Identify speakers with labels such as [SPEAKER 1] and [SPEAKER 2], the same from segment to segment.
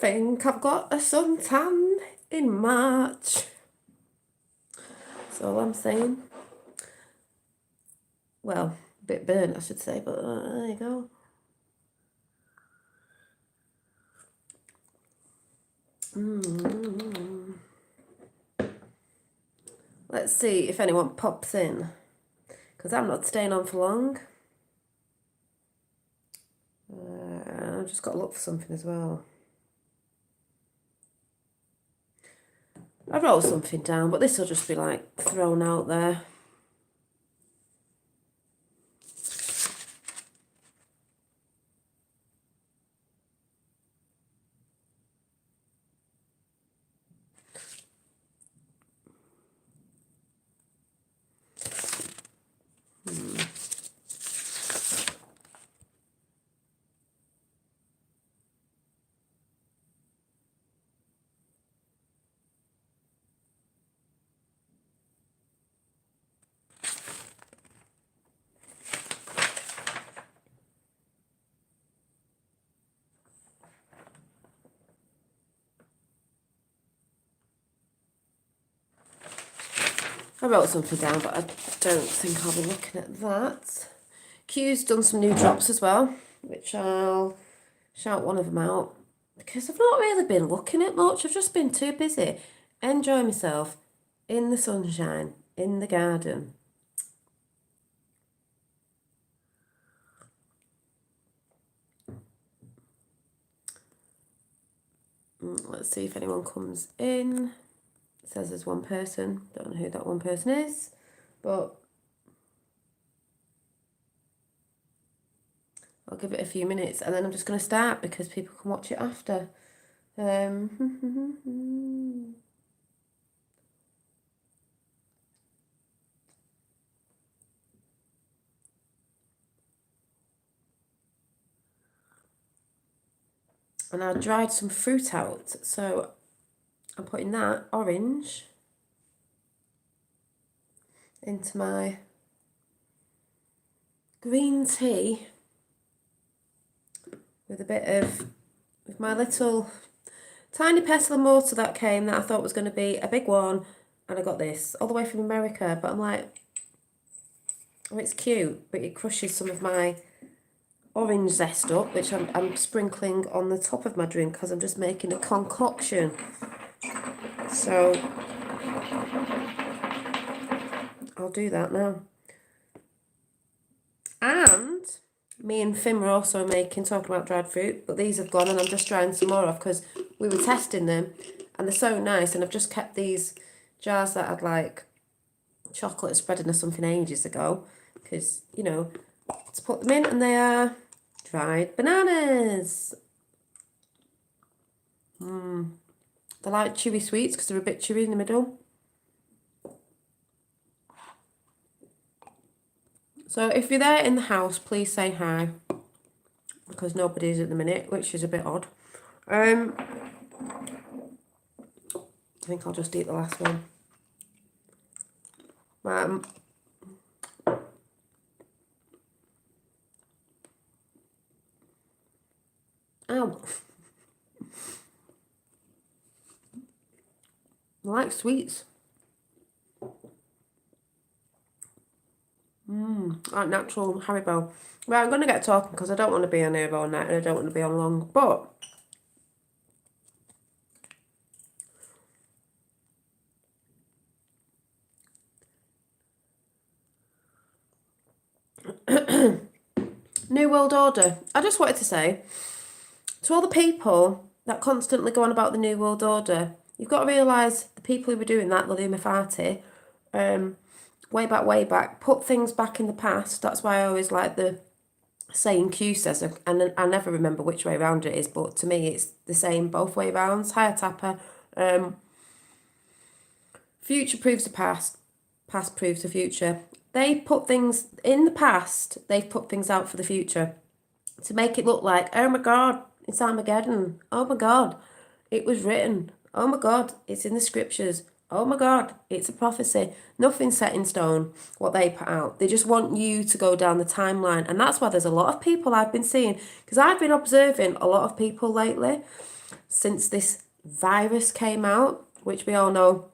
[SPEAKER 1] think I've got a suntan in March. That's all I'm saying. Well, a bit burnt, I should say, but there you go. Let's see if anyone pops in, because I'm not staying on for long. I've just got to look for something as well. I wrote something down, but this will just be like thrown out there. I wrote something down, but I don't think I'll be looking at that. Q's done some new drops as well, which I'll shout one of them out, because I've not really been looking at much. I've just been too busy enjoying myself in the sunshine, in the garden. Let's see if anyone comes in. It says there's one person. Don't know who that one person is, but I'll give it a few minutes and then I'm just going to start because people can watch it after. And I dried some fruit out, so I'm putting that orange into my green tea with a bit of, with my little tiny pestle of mortar that came that I thought was going to be a big one, and I got this all the way from America, but I'm like, oh, it's cute, but it crushes some of my orange zest up, which I'm sprinkling on the top of my drink because I'm just making a concoction. So I'll do that now. And me and Finn were also talking about dried fruit, but these have gone and I'm just trying some more off because we were testing them and they're so nice, and I've just kept these jars that had like chocolate spreading or something ages ago because, you know, to put them in, and they are dried bananas. They're like chewy sweets because they're a bit chewy in the middle. So if you're there in the house, please say hi, because nobody's at the minute, which is a bit odd. I think I'll just eat the last one. Ow. I like sweets. Like natural Haribo. Right, I'm going to get talking because I don't want to be on here all night and I don't want to be on long, but New World Order. I just wanted to say to all the people that constantly go on about the New World Order, you've got to realise the people who were doing that, the Lumafati, way back, put things back in the past. That's why I always like the saying Q says, and I never remember which way around it is, but to me it's the same both way rounds. Higher Tapper. Future proves the past, past proves the future. They put things in the past, they've put things out for the future to make it look like, oh my God, it's Armageddon. Oh my God, it was written. Oh my God, it's in the scriptures. Oh my God, it's a prophecy. Nothing's set in stone, what they put out. They just want you to go down the timeline. And that's why there's a lot of people I've been seeing, because I've been observing a lot of people lately since this virus came out, which we all know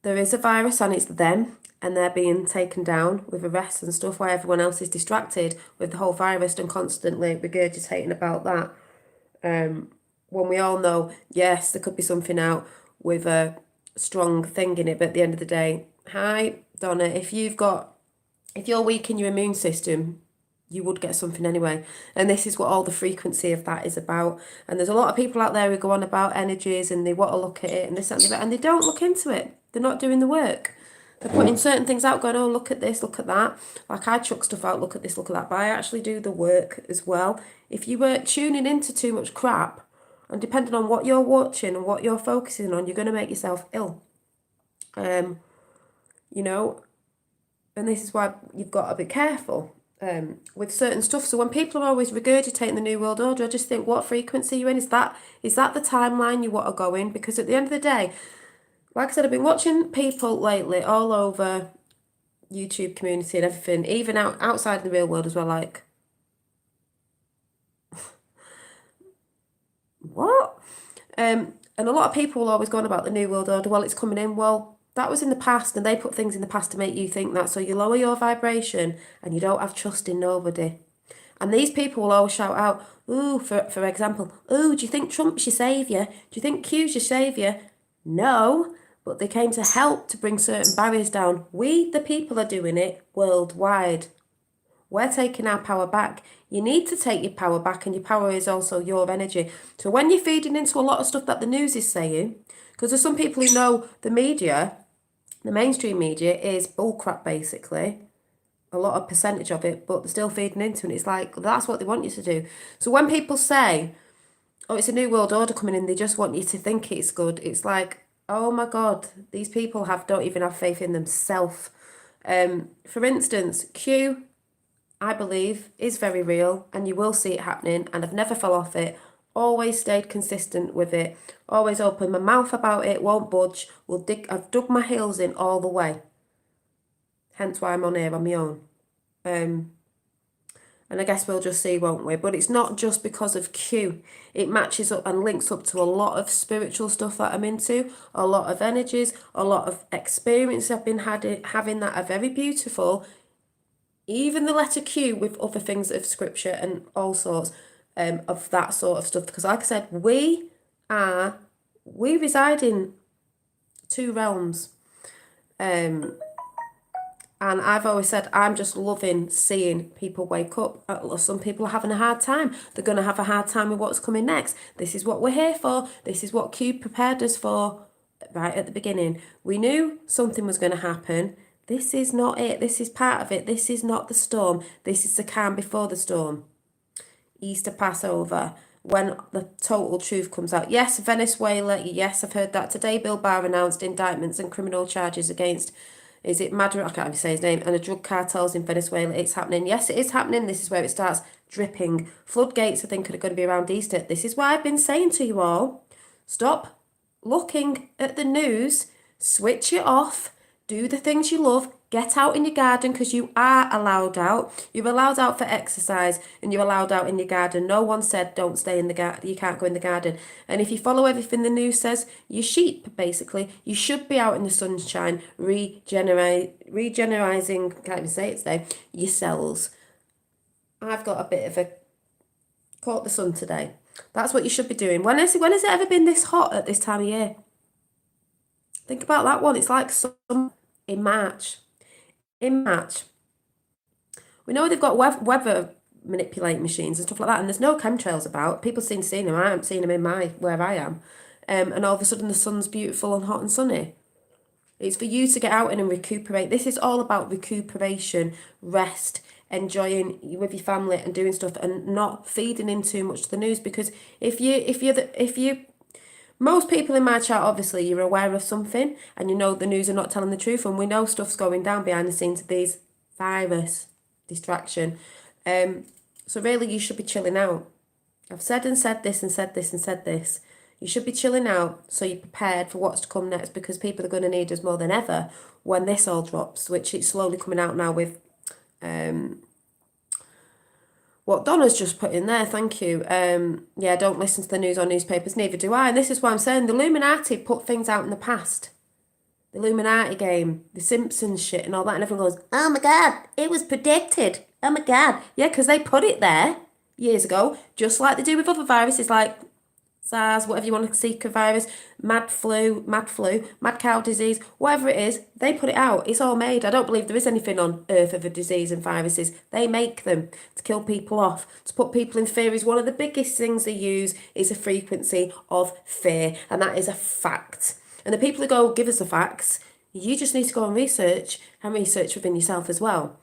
[SPEAKER 1] there is a virus and it's them, and they're being taken down with arrests and stuff while everyone else is distracted with the whole virus and constantly regurgitating about that. When we all know, yes, there could be something out with a strong thing in it, but at the end of the day, hi, Donna, if you're weak in your immune system, you would get something anyway. And this is what all the frequency of that is about. And there's a lot of people out there who go on about energies and they want to look at it and this and they don't look into it. They're not doing the work. They're putting certain things out, going, oh, look at this, look at that. Like I chuck stuff out, look at this, look at that. But I actually do the work as well. If you were tuning into too much crap, and depending on what you're watching and what you're focusing on, you're going to make yourself ill. You know, and this is why you've got to be careful with certain stuff. So when people are always regurgitating the New World Order, I just think, what frequency are you in? Is that the timeline you want to go in? Because at the end of the day, like I said, I've been watching people lately all over YouTube community and everything, even outside the real world as well, like, what? And a lot of people will always go on about the New World Order. Well, it's coming in. Well, that was in the past, and they put things in the past to make you think that. So you lower your vibration, and you don't have trust in nobody. And these people will always shout out, ooh, for example, ooh, do you think Trump's your saviour? Do you think Q's your saviour? No, but they came to help to bring certain barriers down. We, the people, are doing it worldwide. We're taking our power back. You need to take your power back, and your power is also your energy. So when you're feeding into a lot of stuff that the news is saying, because there's some people who know the media, the mainstream media is bullcrap basically, a lot of percentage of it, but they're still feeding into it. It's like, that's what they want you to do. So when people say, oh, it's a new world order coming in, they just want you to think it's good. It's like, oh my God, these people don't even have faith in themselves. For instance, Q, I believe, is very real, and you will see it happening, and I've never fell off it. Always stayed consistent with it. Always open my mouth about it, won't budge. I've dug my heels in all the way. Hence why I'm on here on my own. And I guess we'll just see, won't we? But it's not just because of Q. It matches up and links up to a lot of spiritual stuff that I'm into, a lot of energies, a lot of experience I've been having that are very beautiful. Even the letter Q with other things of scripture and all sorts of that sort of stuff. Because like I said, we reside in two realms. And I've always said, I'm just loving seeing people wake up. Some people are having a hard time. They're going to have a hard time with what's coming next. This is what we're here for. This is what Q prepared us for right at the beginning. We knew something was going to happen. This is not it. This is part of it. This is not the storm. This is the calm before the storm. Easter, Passover, when the total truth comes out. Yes, Venezuela. Yes, I've heard that today. Bill Barr announced indictments and criminal charges against, is it Maduro? I can't even say his name. And the drug cartels in Venezuela. It's happening. Yes, it is happening. This is where it starts dripping. Floodgates, I think, are going to be around Easter. This is why I've been saying to you all, stop looking at the news. Switch it off. Do the things you love. Get out in your garden, because you are allowed out. You're allowed out for exercise, and you're allowed out in your garden. No one said don't stay in the garden. You can't go in the garden. And if you follow everything the news says, you're sheep, basically. You should be out in the sunshine, regenerating, can't even say it today, your cells. I've got a bit of a, caught the sun today. That's what you should be doing. When has it ever been this hot at this time of year? Think about that one. It's like summer in March. In March. We know they've got weather manipulating machines and stuff like that, and there's no chemtrails about. People seem to see them. I haven't seen them in where I am. And all of a sudden the sun's beautiful and hot and sunny. It's for you to get out in and recuperate. This is all about recuperation, rest, enjoying with your family and doing stuff, and not feeding in too much to the news. Because most people in my chat, obviously, you're aware of something and you know the news are not telling the truth, and we know stuff's going down behind the scenes of these virus distraction. So really, you should be chilling out. I've said and said this and said this and said this. You should be chilling out so you're prepared for what's to come next, because people are going to need us more than ever when this all drops, which it's slowly coming out now with what Donna's just put in there. Thank you. Yeah, don't listen to the news or newspapers, neither do I. And this is what I'm saying. The Illuminati put things out in the past. The Illuminati game, the Simpsons shit and all that, and everyone goes, oh my God, it was predicted. Oh my God. Yeah, because they put it there years ago, just like they do with other viruses like SARS, whatever you want to seek a virus, mad flu, mad cow disease, whatever it is, they put it out. It's all made. I don't believe there is anything on earth of a disease and viruses. They make them to kill people off, to put people in fear. Is one of the biggest things they use is a frequency of fear, and that is a fact. And the people who go, give us the facts, you just need to go and research within yourself as well.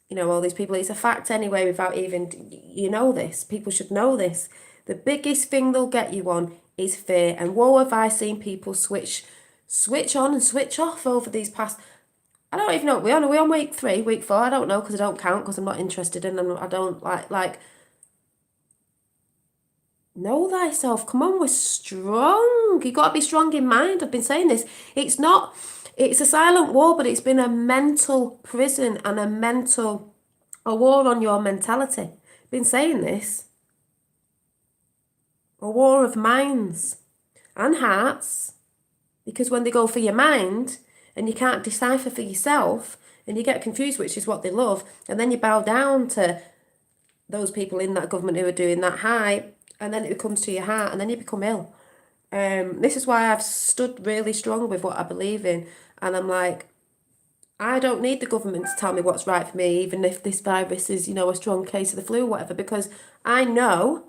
[SPEAKER 1] You know, all these people, it's a fact anyway, without even, you know this. People should know this. The biggest thing they'll get you on is fear. And woe have I seen people switch on and switch off over these past, I don't even know, are we on week 3, week 4? I don't know, because I don't count, because I'm not interested in them. I don't like, know thyself. Come on, we're strong. You got to be strong in mind. I've been saying this. It's a silent war, but it's been a mental prison and a war on your mentality. I've been saying this. A war of minds and hearts, because when they go for your mind and you can't decipher for yourself and you get confused, which is what they love, and then you bow down to those people in that government who are doing that high, and then it comes to your heart, and then you become ill. This is why I've stood really strong with what I believe in, and I'm like, I don't need the government to tell me what's right for me, even if this virus is, a strong case of the flu or whatever, because I know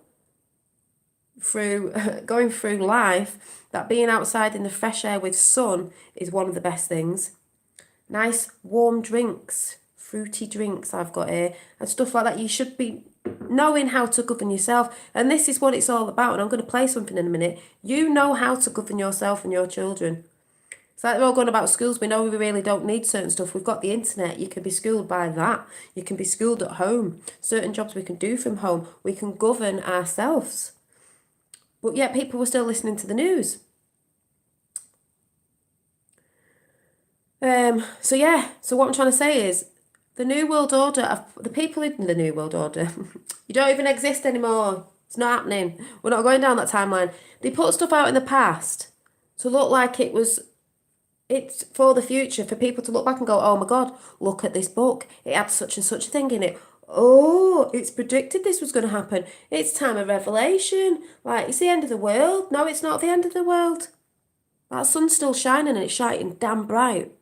[SPEAKER 1] through going through life that being outside in the fresh air with sun is one of the best things. Nice warm drinks, fruity drinks I've got here, and stuff like that. You should be knowing how to govern yourself, and this is what it's all about. And I'm going to play something in a minute. You know how to govern yourself and your children. It's like they're all going about schools. We know we really don't need certain stuff. We've got the internet. You can be schooled by that. You can be schooled at home. Certain jobs we can do from home. We can govern ourselves. But yet people were still listening to the news. So what I'm trying to say is, the New World Order, the people in the New World Order, you don't even exist anymore. It's not happening. We're not going down that timeline. They put stuff out in the past to look like it's for the future, for people to look back and go, oh my God, look at this book. It had such and such a thing in it. Oh, it's predicted this was going to happen. It's time of revelation. Like, it's the end of the world. No, it's not the end of the world. That sun's still shining, and it's shining damn bright.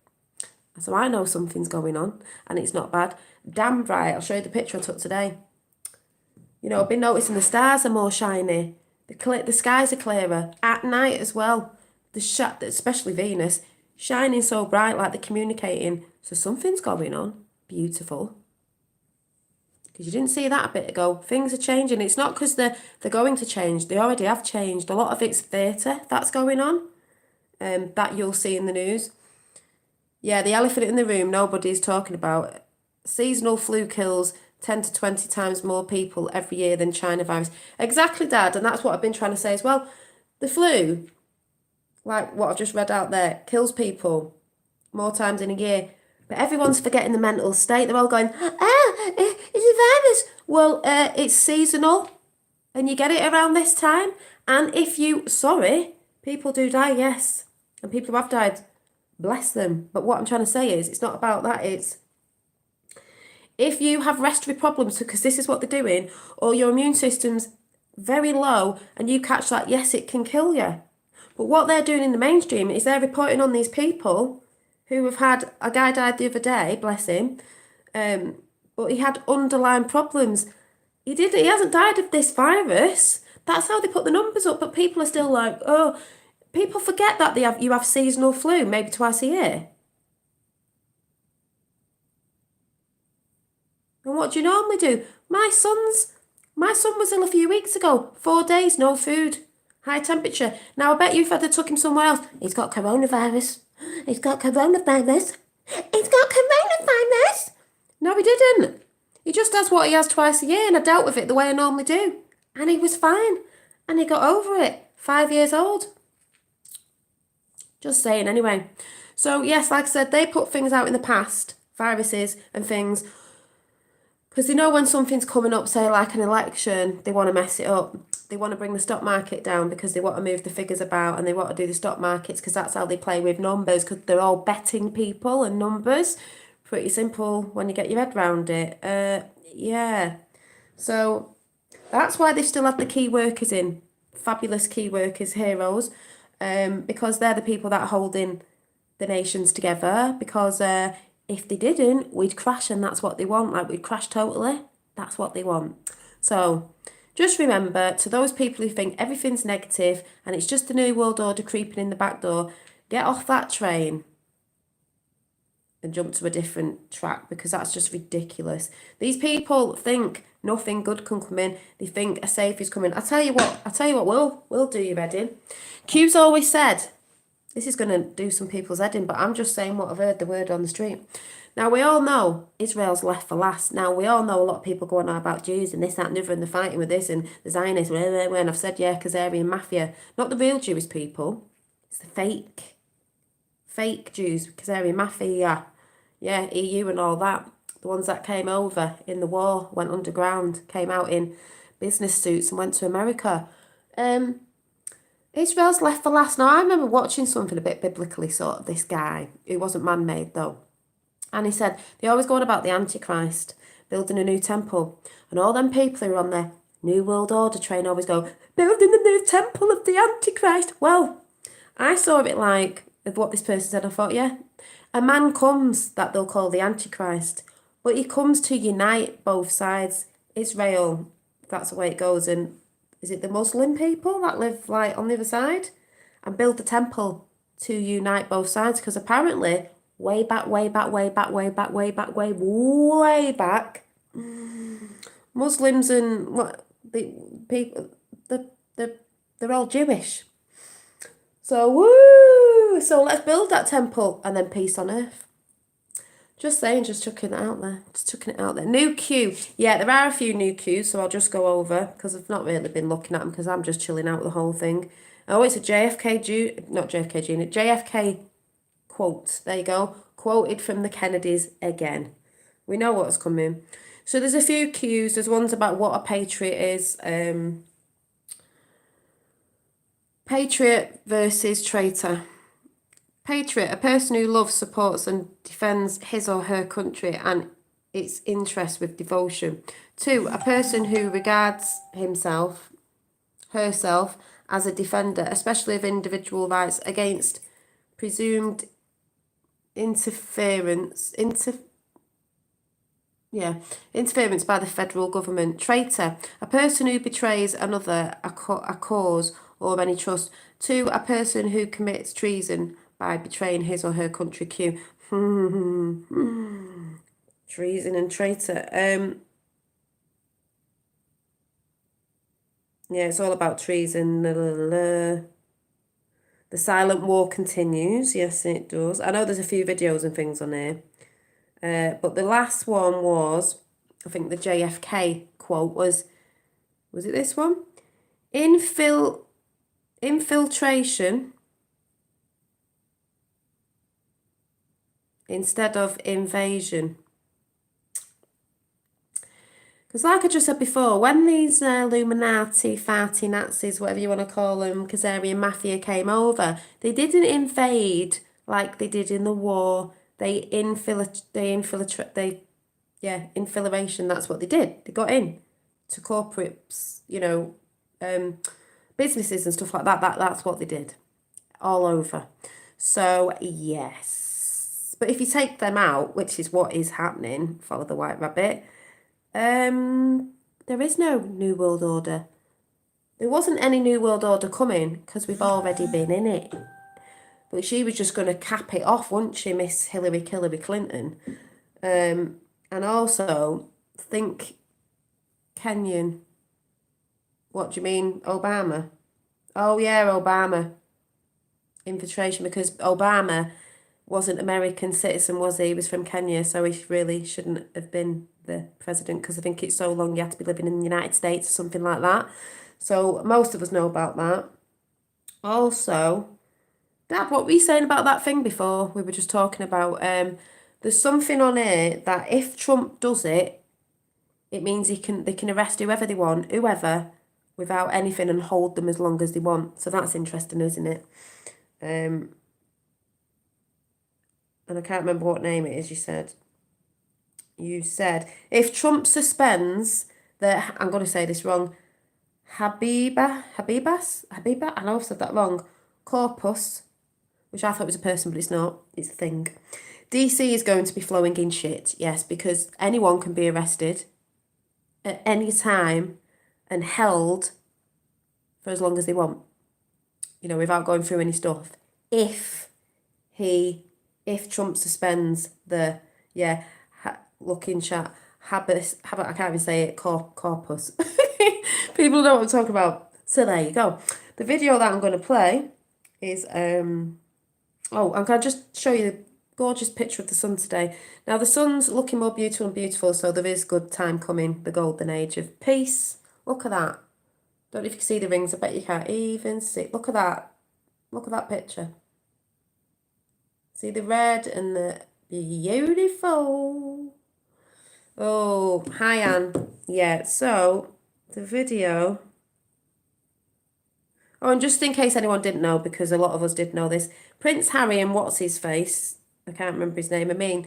[SPEAKER 1] So I know something's going on, and it's not bad. Damn bright. I'll show you the picture I took today. I've been noticing the stars are more shiny. The skies are clearer. At night as well. Especially Venus, shining so bright, like they're communicating. So something's going on. Beautiful. Because you didn't see that a bit ago. Things are changing. It's not because they're going to change. They already have changed. A lot of it's theatre that's going on. That you'll see in the news. Yeah, the elephant in the room nobody's talking about. Seasonal flu kills 10 to 20 times more people every year than China virus. Exactly, Dad, and that's what I've been trying to say as well. The flu, like what I've just read out there, kills people more times in a year. But everyone's forgetting the mental state. They're all going, it's a virus. Well, it's seasonal, and you get it around this time. And people do die, yes. And people who have died, bless them. But what I'm trying to say is, it's not about that. It's if you have respiratory problems, because this is what they're doing, or your immune system's very low and you catch that, yes, it can kill you. But what they're doing in the mainstream is they're reporting on these people who have had, a guy died the other day, bless him, but he had underlying problems. He hasn't died of this virus. That's how they put the numbers up, but people are still like, oh, people forget that you have seasonal flu maybe twice a year. And what do you normally do? My son was ill a few weeks ago. 4 days, no food, high temperature. Now I bet you if I'd have took him somewhere else, he's got coronavirus. He's got coronavirus. He's got coronavirus. No, he didn't. He just has what he has twice a year, and I dealt with it the way I normally do. And he was fine. And he got over it. 5 years old. Just saying anyway. So yes, like I said, they put things out in the past, viruses and things, because they know when something's coming up, say like an election, they want to mess it up. They want to bring the stock market down because they want to move the figures about and they want to do the stock markets because that's how they play with numbers, because they're all betting people and numbers. Pretty simple when you get your head around it. Yeah. So that's why they still have the key workers in. Fabulous key workers, heroes. Because they're the people that are holding the nations together, because if they didn't, we'd crash, and that's what they want. Like, we'd crash totally. That's what they want. So just remember, to those people who think everything's negative and it's just the New World Order creeping in the back door, get off that train and jump to a different track, because that's just ridiculous. These people think nothing good can come in. They think a safe is coming. I tell you what will do your head in. Q's always said, this is going to do some people's head in, but I'm just saying what I've heard the word on the street. Now, we all know Israel's left for last. Now, we all know a lot of people going on about Jews and this, that, and the other, and they're fighting with this, and the Zionists, and I've said, yeah, Khazarian mafia. Not the real Jewish people. It's the fake Jews, Khazarian mafia. Yeah, EU and all that. The ones that came over in the war, went underground, came out in business suits and went to America. Israel's left for last. Now, I remember watching something a bit biblically, sort of, this guy, who wasn't man-made though. And he said, they always go on about the Antichrist, building a new temple. And all them people who are on the New World Order train always go, building the new temple of the Antichrist. Well, I saw it like, of what this person said, I thought, yeah, a man comes that they'll call the Antichrist, but he comes to unite both sides. Israel, that's the way it goes. And is it the Muslim people that live like on the other side? And build the temple to unite both sides, because apparently way back, Muslims and what the people, they're all Jewish. So woo! So let's build that temple and then peace on earth. Just saying, just chucking it out there. Just chucking it out there. New Q. Yeah, there are a few new Qs, so I'll just go over, because I've not really been looking at them, because I'm just chilling out with the whole thing. Oh, it's a JFK quote. There you go. Quoted from the Kennedys again. We know what's coming. So there's a few Qs. There's ones about what a patriot is. Patriot versus traitor. Patriot, a person who loves, supports and defends his or her country and its interests with devotion. 2, a person who regards himself, herself, as a defender, especially of individual rights, against presumed interference by the federal government. Traitor, a person who betrays another, a cause or any trust. 2, a person who commits treason by betraying his or her country. Q. Treason and traitor. Yeah, it's all about treason. The silent war continues. Yes, it does. I know there's a few videos and things on here. But the last one was, I think the JFK quote was it this one? Infiltration instead of invasion. Because like I just said before, when these Illuminati, farty Nazis, whatever you want to call them, Khazarian mafia came over, they didn't invade like they did in the war. Infiltration, that's what they did. They got in to corporates, businesses and stuff like that. That's what they did. All over. So, yes. But if you take them out, which is what is happening, follow the white rabbit, there is no New World Order. There wasn't any New World Order coming because we've already been in it. But she was just going to cap it off, wasn't she, Miss Hillary Clinton? And also, think Kenyan. What do you mean, Obama? Oh, yeah, Obama. Infiltration, because Obama wasn't American citizen, was he? He was from Kenya, so he really shouldn't have been the president, because I think it's so long you had to be living in the United States or something like that. So most of us know about that. Also, Dad, what were you saying about that thing before? We were just talking about there's something on here that if Trump does it, it means they can arrest whoever, without anything and hold them as long as they want. So that's interesting, isn't it? And I can't remember what name it is. You said if Trump suspends I'm going to say this wrong. Habiba. I know I've said that wrong. Corpus, which I thought was a person, but it's not. It's a thing. DC is going to be flowing in shit, yes, because anyone can be arrested at any time and held for as long as they want, without going through any stuff. If Trump suspends look in chat, I can't even say it, corpus. People know what I'm talking about. So there you go. The video that I'm going to play is, I'm going to just show you the gorgeous picture of the sun today. Now, the sun's looking more beautiful, so there is good time coming, the golden age of peace. Look at that. Don't know if you can see the rings. I bet you can't even see. Look at that. Look at that picture. See the red and the beautiful. Oh, hi, Anne. Yeah, so the video. Oh, and just in case anyone didn't know, because a lot of us did know this, Prince Harry and what's his face? I can't remember his name. I mean,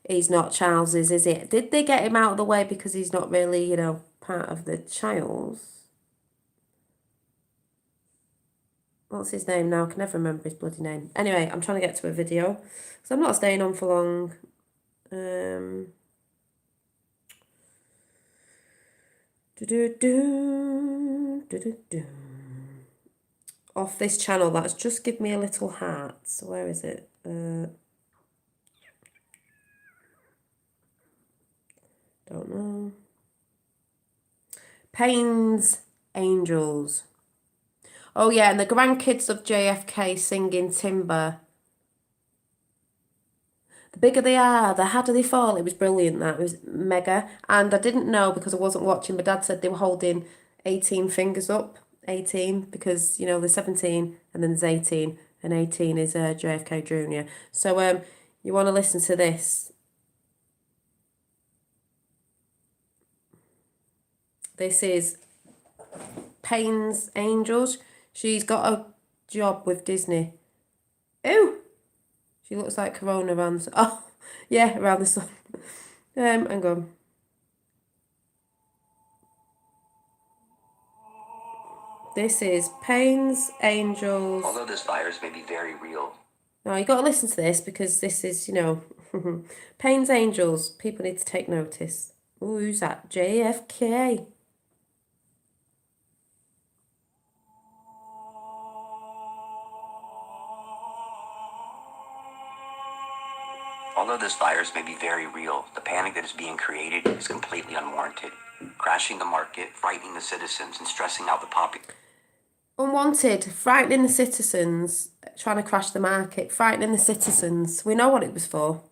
[SPEAKER 1] he's not Charles's, is it? Did they get him out of the way because he's not really, part of the Childs? What's his name now? I can never remember his bloody name. Anyway, I'm trying to get to a video, so I'm not staying on for long. Off this channel, that's just give me a little heart. So where is it? Don't know. Payne's Angels. Oh yeah, and the grandkids of JFK singing Timber. The bigger they are, the harder they fall. It was brilliant, that. It was mega. And I didn't know because I wasn't watching. My dad said they were holding 18 fingers up. 18 because, there's 17 and then there's 18. And 18 is JFK Jr. So you want to listen to this. This is Payne's Angels. She's got a job with Disney. Ooh! She looks like Corona around the... Oh, yeah, around the sun. Hang on. This is Payne's Angels.
[SPEAKER 2] Although this virus may be very real.
[SPEAKER 1] Now, you got to listen to this because this is, Payne's Angels. People need to take notice. Ooh, who's that? JFK.
[SPEAKER 2] Although this virus may be very real, the panic that is being created is completely unwarranted, crashing the market, frightening the citizens, and stressing out the population.
[SPEAKER 1] Unwanted, frightening the citizens, trying to crash the market, frightening the citizens. We know what it was for.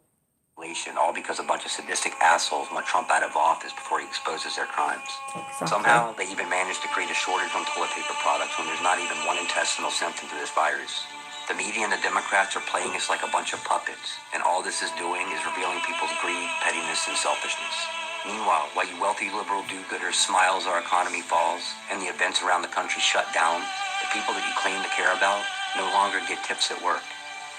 [SPEAKER 2] All because a bunch of sadistic assholes want Trump out of office before he exposes their crimes.
[SPEAKER 1] Exactly.
[SPEAKER 2] Somehow, they even managed to create a shortage on toilet paper products when there's not even one intestinal symptom to this virus. The media and the Democrats are playing us like a bunch of puppets, and all this is doing is revealing people's greed, pettiness, and selfishness. Meanwhile, while you wealthy liberal do-gooders smile as our economy falls, and the events around the country shut down, the people that you claim to care about no longer get tips at work.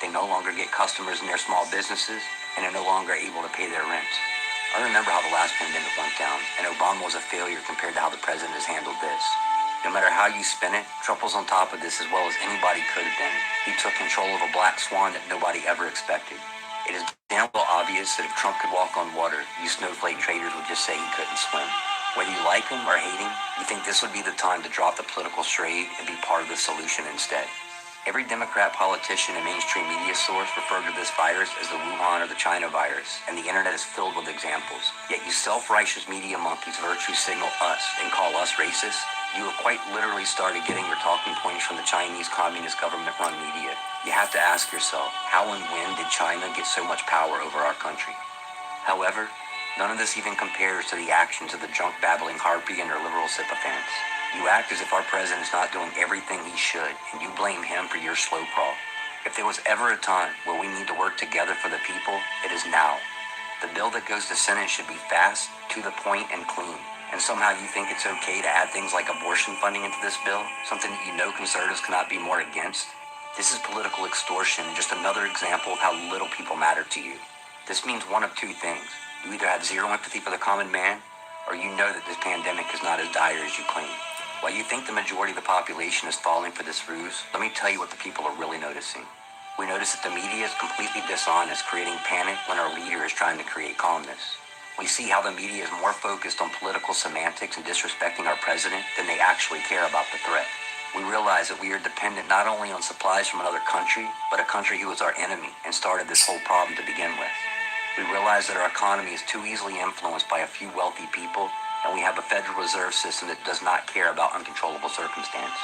[SPEAKER 2] They no longer get customers in their small businesses, and are no longer able to pay their rent. I remember how the last pandemic went down, and Obama was a failure compared to how the president has handled this. No matter how you spin it, Trump was on top of this as well as anybody could have been. He took control of a black swan that nobody ever expected. It is damn well obvious that if Trump could walk on water, you snowflake traders would just say he couldn't swim. Whether you like him or hate him, you think this would be the time to drop the political charade and be part of the solution instead. Every Democrat politician and mainstream media source referred to this virus as the Wuhan or the China virus, and the internet is filled with examples. Yet you self-righteous media monkeys virtue signal us and call us racist. You have quite literally started getting your talking points from the Chinese Communist government-run media. You have to ask yourself, how and when did China get so much power over our country? However, none of this even compares to the actions of the junk-babbling harpy and her liberal sycophants. You act as if our president's not doing everything he should, and you blame him for your slow crawl. If there was ever a time where we need to work together for the people, it is now. The bill that goes to Senate should be fast, to the point, and clean. And somehow you think it's okay to add things like abortion funding into this bill, something that you know conservatives cannot be more against? This is political extortion, and just another example of how little people matter to you. This means one of two things. You either have zero empathy for the common man, or you know that this pandemic is not as dire as you claim. While you think the majority of the population is falling for this ruse, let me tell you what the people are really noticing. We notice that the media is completely dishonest, creating panic when our leader is trying to create calmness. We see how the media is more focused on political semantics and disrespecting our president than they actually care about the threat. We realize that we are dependent not only on supplies from another country, but a country who was our enemy and started this whole problem to begin with. We realize that our economy is too easily influenced by a few wealthy people, and we have a Federal Reserve System that does not care about uncontrollable circumstance.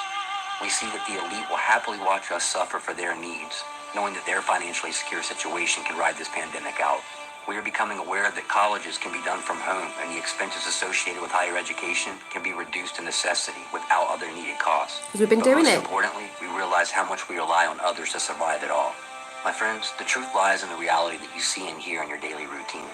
[SPEAKER 2] We see that the elite will happily watch us suffer for their needs, knowing that their financially secure situation can ride this pandemic out. We are becoming aware that colleges can be done from home, and the expenses associated with higher education can be reduced to necessity without other needed costs.
[SPEAKER 1] Because we've been
[SPEAKER 2] But
[SPEAKER 1] doing
[SPEAKER 2] most
[SPEAKER 1] it.
[SPEAKER 2] importantly, we realize how much we rely on others to survive it all. My friends, the truth lies in the reality that you see and hear in your daily routine.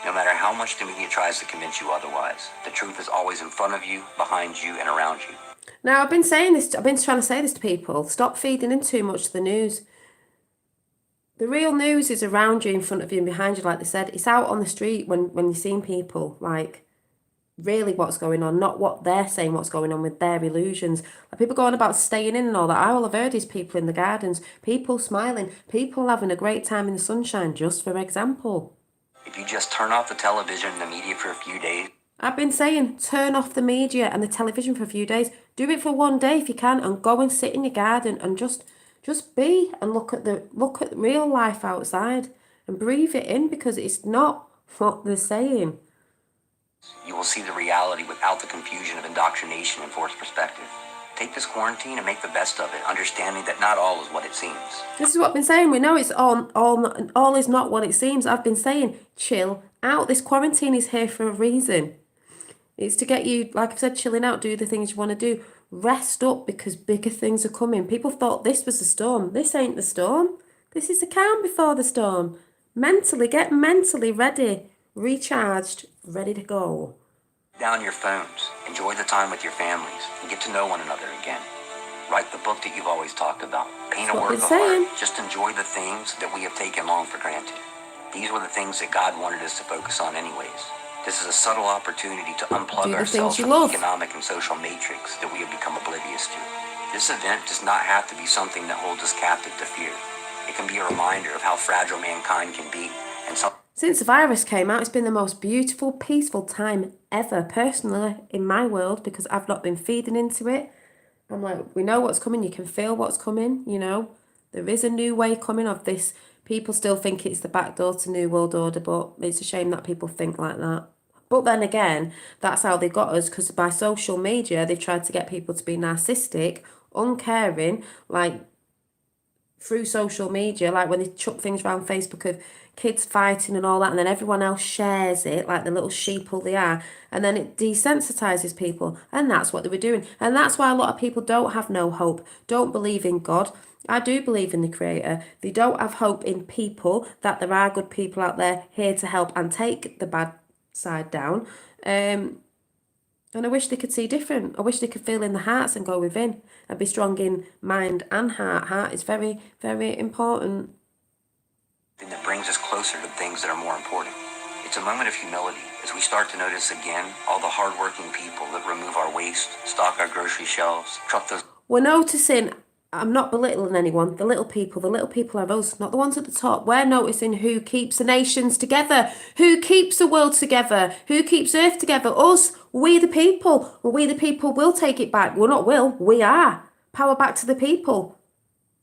[SPEAKER 2] No matter how much the media tries to convince you otherwise, the truth is always in front of you, behind you, and around you.
[SPEAKER 1] Now, I've been saying this, I've been trying to say this to people. Stop feeding in too much to the news. The real news is around you, in front of you, and behind you, like they said. It's out on the street when you're seeing people, like, really what's going on, not what they're saying what's going on with their illusions. Like, people going about staying in and all that. All I've heard is people in the gardens, people smiling, people having a great time in the sunshine, just for example.
[SPEAKER 2] If you just turn off the television and the media for a few days,
[SPEAKER 1] I've been saying, turn off the media and the television for a few days. Do it for one day if you can, and go and sit in your garden and just be and look at real life outside and breathe it in, because it's not what they're saying.
[SPEAKER 2] you will see the reality without the confusion of indoctrination and forced perspective. Take this quarantine and make the best of it, understanding that not all is what it seems.
[SPEAKER 1] This is what I've been saying. We know it's all is not what it seems. I've been saying, chill out. This quarantine is here for a reason. It's to get you, like I've said, chilling out, do the things you want to do. Rest up, because bigger things are coming. People thought this was the storm. This ain't the storm. This is the calm before the storm. Get mentally ready, recharged, ready to go.
[SPEAKER 2] Down your phones, enjoy the time with your families, and get to know one another again. Write the book that you've always talked about. Paint a
[SPEAKER 1] That's what
[SPEAKER 2] work
[SPEAKER 1] they're
[SPEAKER 2] of
[SPEAKER 1] saying.
[SPEAKER 2] art. Just enjoy the things that we have taken long for granted. These were the things that God wanted us to focus on anyways. This is a subtle opportunity to unplug
[SPEAKER 1] Do the
[SPEAKER 2] ourselves
[SPEAKER 1] things you
[SPEAKER 2] from the
[SPEAKER 1] love.
[SPEAKER 2] economic and social matrix that we have become oblivious to. This event does not have to be something that holds us captive to fear. It can be a reminder of how fragile mankind can be, and
[SPEAKER 1] Since the virus came out, it's been the most beautiful, peaceful time ever, personally, in my world, because I've not been feeding into it. I'm like, we know what's coming. You can feel what's coming, you know. There is a new way coming of this. People still think it's the back door to New World Order, but it's a shame that people think like that. But then again, that's how they got us, because by social media, they've tried to get people to be narcissistic, uncaring, like through social media, like when they chuck things around Facebook of kids fighting and all that, and then everyone else shares it like the little sheeple they are, and then it desensitizes people, and that's what they were doing. And that's why a lot of people don't have no hope, don't believe in God. I do believe in the Creator. They don't have hope in people, that there are good people out there here to help and take the bad side down. And I wish they could see different. I wish they could feel in the hearts and go within and be strong in mind and heart. Heart is very, very important.
[SPEAKER 2] that brings us closer to things that are more important. It's a moment of humility as we start to notice again all the hardworking people that remove our waste, stock our grocery shelves, truck those.
[SPEAKER 1] We're noticing, I'm not belittling anyone, the little people are us, not the ones at the top. We're noticing who keeps the nations together, who keeps the world together, who keeps Earth together. Us, we the people. Well, we the people will take it back. Well, not will, we are. Power back to the people.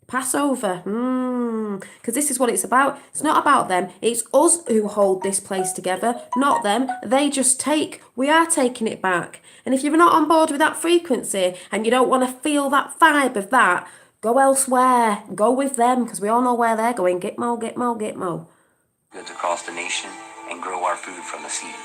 [SPEAKER 1] Passover, because this is what it's about. It's not about them. It's us who hold this place together, not them. They just take. We are taking it back. And if you're not on board with that frequency and you don't want to feel that vibe of that, go elsewhere. Go with them, because we all know where they're going. Gitmo, Gitmo, Gitmo.
[SPEAKER 2] Goods across the nation and grow our food from the seed.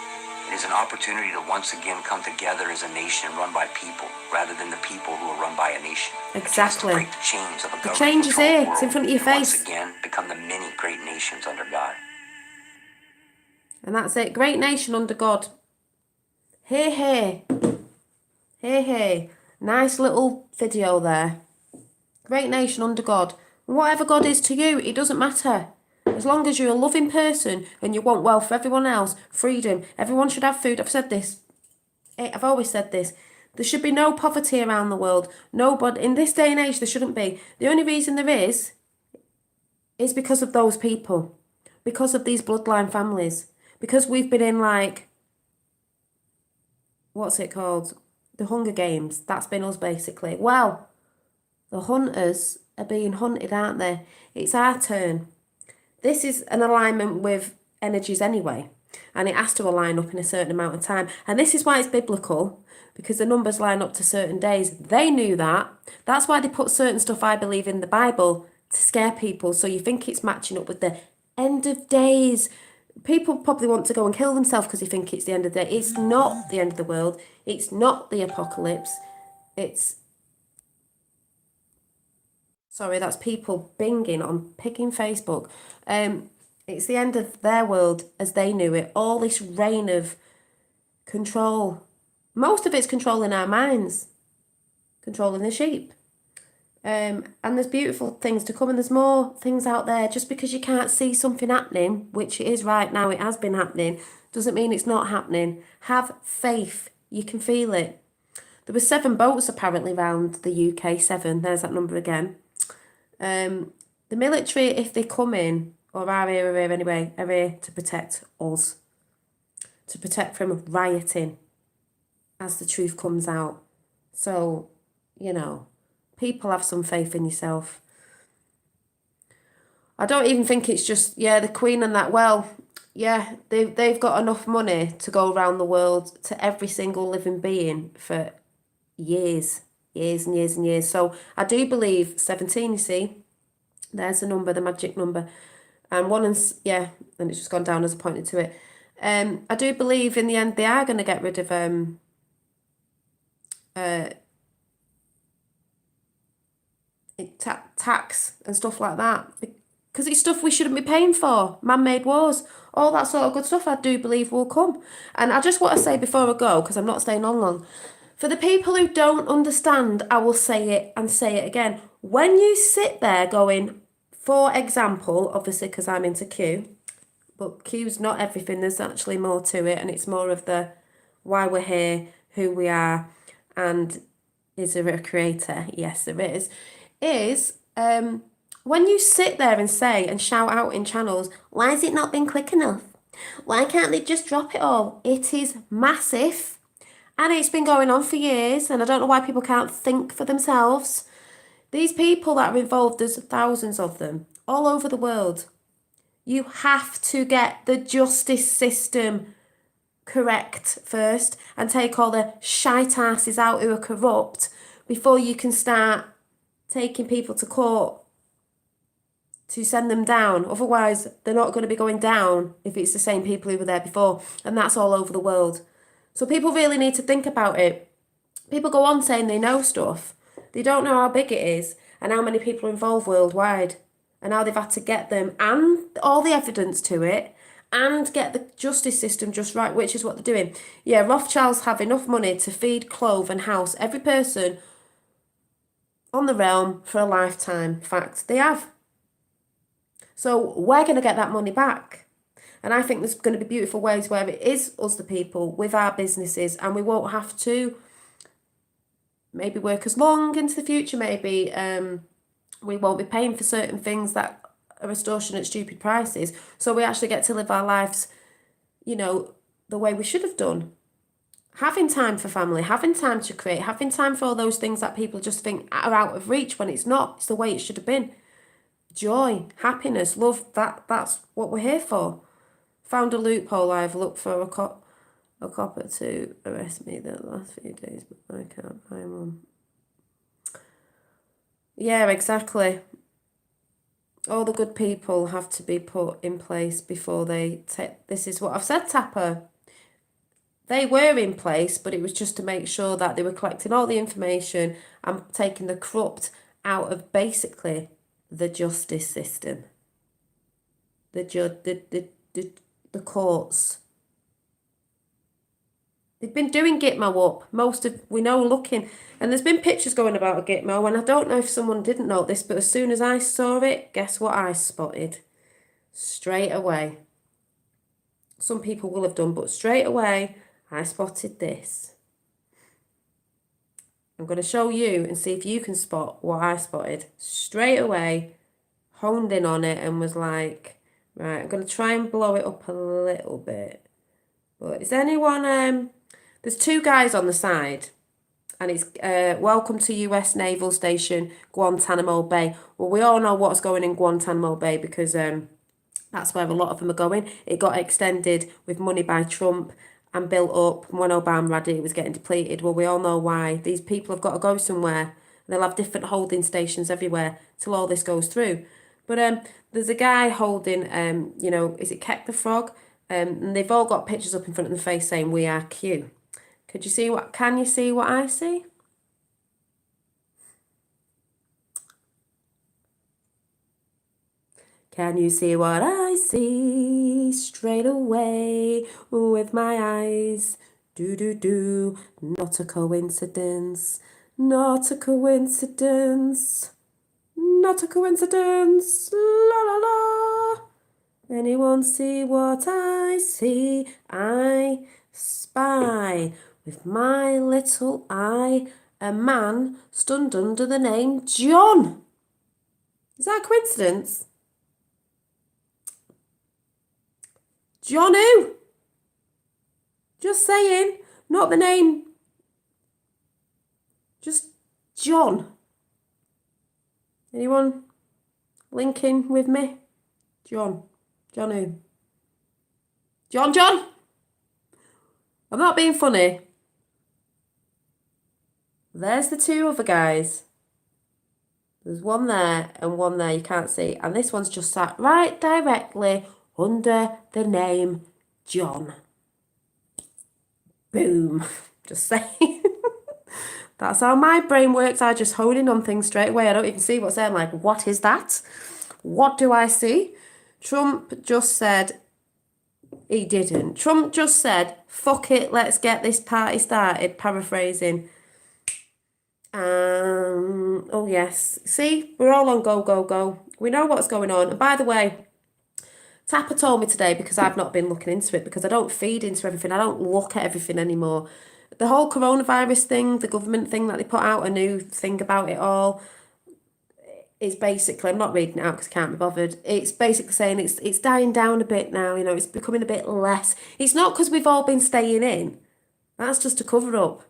[SPEAKER 2] It is an opportunity to once again come together as a nation run by people, rather than the people who are run by a nation.
[SPEAKER 1] Exactly.
[SPEAKER 2] To break the chains of a
[SPEAKER 1] The change is here. It's in front of your face.
[SPEAKER 2] Once again, become the many great nations under God.
[SPEAKER 1] And that's it. Great nation under God. Hey, hey. Hey, hey. Nice little video there. Great nation under God. Whatever God is to you, it doesn't matter. As long as you're a loving person and you want wealth for everyone else, freedom, everyone should have food. I've said this. I've always said this. There should be no poverty around the world. Nobody, in this day and age, there shouldn't be. The only reason there is because of those people. Because of these bloodline families. Because we've been in like, what's it called? The Hunger Games. That's been us basically. Well, the hunters are being hunted, aren't they? It's our turn. This is an alignment with energies anyway. And it has to align up in a certain amount of time. And this is why it's biblical. Because the numbers line up to certain days. They knew that. That's why they put certain stuff, I believe, in the Bible to scare people. So you think it's matching up with the end of days. People probably want to go and kill themselves because they think it's the end of the day. It's not the end of the world. It's not the apocalypse. Sorry, that's people binging on picking Facebook. It's the end of their world as they knew it. All this reign of control. Most of it's controlling our minds. Controlling the sheep. And there's beautiful things to come, and there's more things out there. Just because you can't see something happening, which it is right now, it has been happening, doesn't mean it's not happening. Have faith. You can feel it. There were 7 boats apparently around the UK. 7. There's that number again. The military, if they come in, or are here anyway, are here to protect us. To protect from rioting as the truth comes out. So, you know, people have some faith in yourself. I don't even think it's just, the Queen and that. Well, yeah, they've got enough money to go around the world to every single living being for years and years and years. So I do believe 17, you see, there's the number, the magic number. And and it's just gone down as I pointed to it. I do believe in the end they are going to get rid of tax and stuff like that, because it's stuff we shouldn't be paying for. Man-made wars, all that sort of good stuff, I do believe will come. And I just want to say before I go, because I'm not staying on long, for the people who don't understand, I will say it and say it again. When you sit there going, for example, obviously because I'm into Q, but Q's not everything, there's actually more to it, and it's more of the why we're here, who we are, and is there a creator? Yes, there is when you sit there and say and shout out in channels, why has it not been quick enough? Why can't they just drop it all? It is massive, and it's been going on for years, and I don't know why people can't think for themselves. These people that are involved, there's thousands of them all over the world. You have to get the justice system correct first and take all the shite asses out who are corrupt before you can start taking people to court to send them down. Otherwise, they're not going to be going down if it's the same people who were there before. And that's all over the world. So people really need to think about it. People go on saying they know stuff. They don't know how big it is and how many people are involved worldwide and how they've had to get them and all the evidence to it and get the justice system just right, which is what they're doing. Yeah, Rothschilds have enough money to feed, clothe and house every person on the realm for a lifetime. Fact, they have. So we're going to get that money back. And I think there's going to be beautiful ways where it is us, the people, with our businesses, and we won't have to maybe work as long into the future. Maybe we won't be paying for certain things that are extortionate, stupid prices. So we actually get to live our lives, the way we should have done. Having time for family, having time to create, having time for all those things that people just think are out of reach when it's not. It's the way it should have been. Joy, happiness, love, that's what we're here for. Found a loophole. I've looked for a copper to arrest me the last few days, but I can't find one. Yeah, exactly. All the good people have to be put in place before they take... This is what I've said, Tapper. They were in place, but it was just to make sure that they were collecting all the information and taking the corrupt out of basically the justice system, the courts. They've been doing Gitmo up. We know looking, and there's been pictures going about a Gitmo, and I don't know if someone didn't notice, but as soon as I saw it, guess what I spotted? Straight away. Some people will have done, but straight away, I spotted this. I'm going to show you and see if you can spot what I spotted. Straight away, honed in on it and was like, right, I'm going to try and blow it up a little bit. But is anyone, there's two guys on the side, and it's welcome to US Naval Station, Guantanamo Bay. Well, we all know what's going in Guantanamo Bay because that's where a lot of them are going. It got extended with money by Trump and built up. When Obama had it, it was getting depleted. Well, we all know why. These people have got to go somewhere. They'll have different holding stations everywhere till all this goes through. But there's a guy holding, is it Keck the Frog? And they've all got pictures up in front of their face saying, "We are Q." Can you see what I see? Can you see what I see straight away with my eyes? Do. Not a coincidence. Not a coincidence. Not a coincidence. La la la. Anyone see what I see? I spy with my little eye a man stunned under the name John. Is that a coincidence? John who? Just saying, not the name. Just John. Anyone linking with me? John. John who? John? I'm not being funny. There's the two other guys. There's one there and one there you can't see. And this one's just sat right directly under the name John. Boom. Just saying. That's how my brain works. I just hone in on things straight away. I don't even see what's there. I'm like, what is that? What do I see? Trump just said, he didn't. Trump just said, fuck it, let's get this party started. Paraphrasing. Oh yes. See, we're all on go. We know what's going on. And by the way, Tapper told me today, because I've not been looking into it, because I don't feed into everything. I don't look at everything anymore. The whole coronavirus thing, the government thing that they put out, a new thing about it all, is basically, I'm not reading it out because I can't be bothered. It's basically saying it's dying down a bit now, it's becoming a bit less. It's not because we've all been staying in. That's just a cover-up.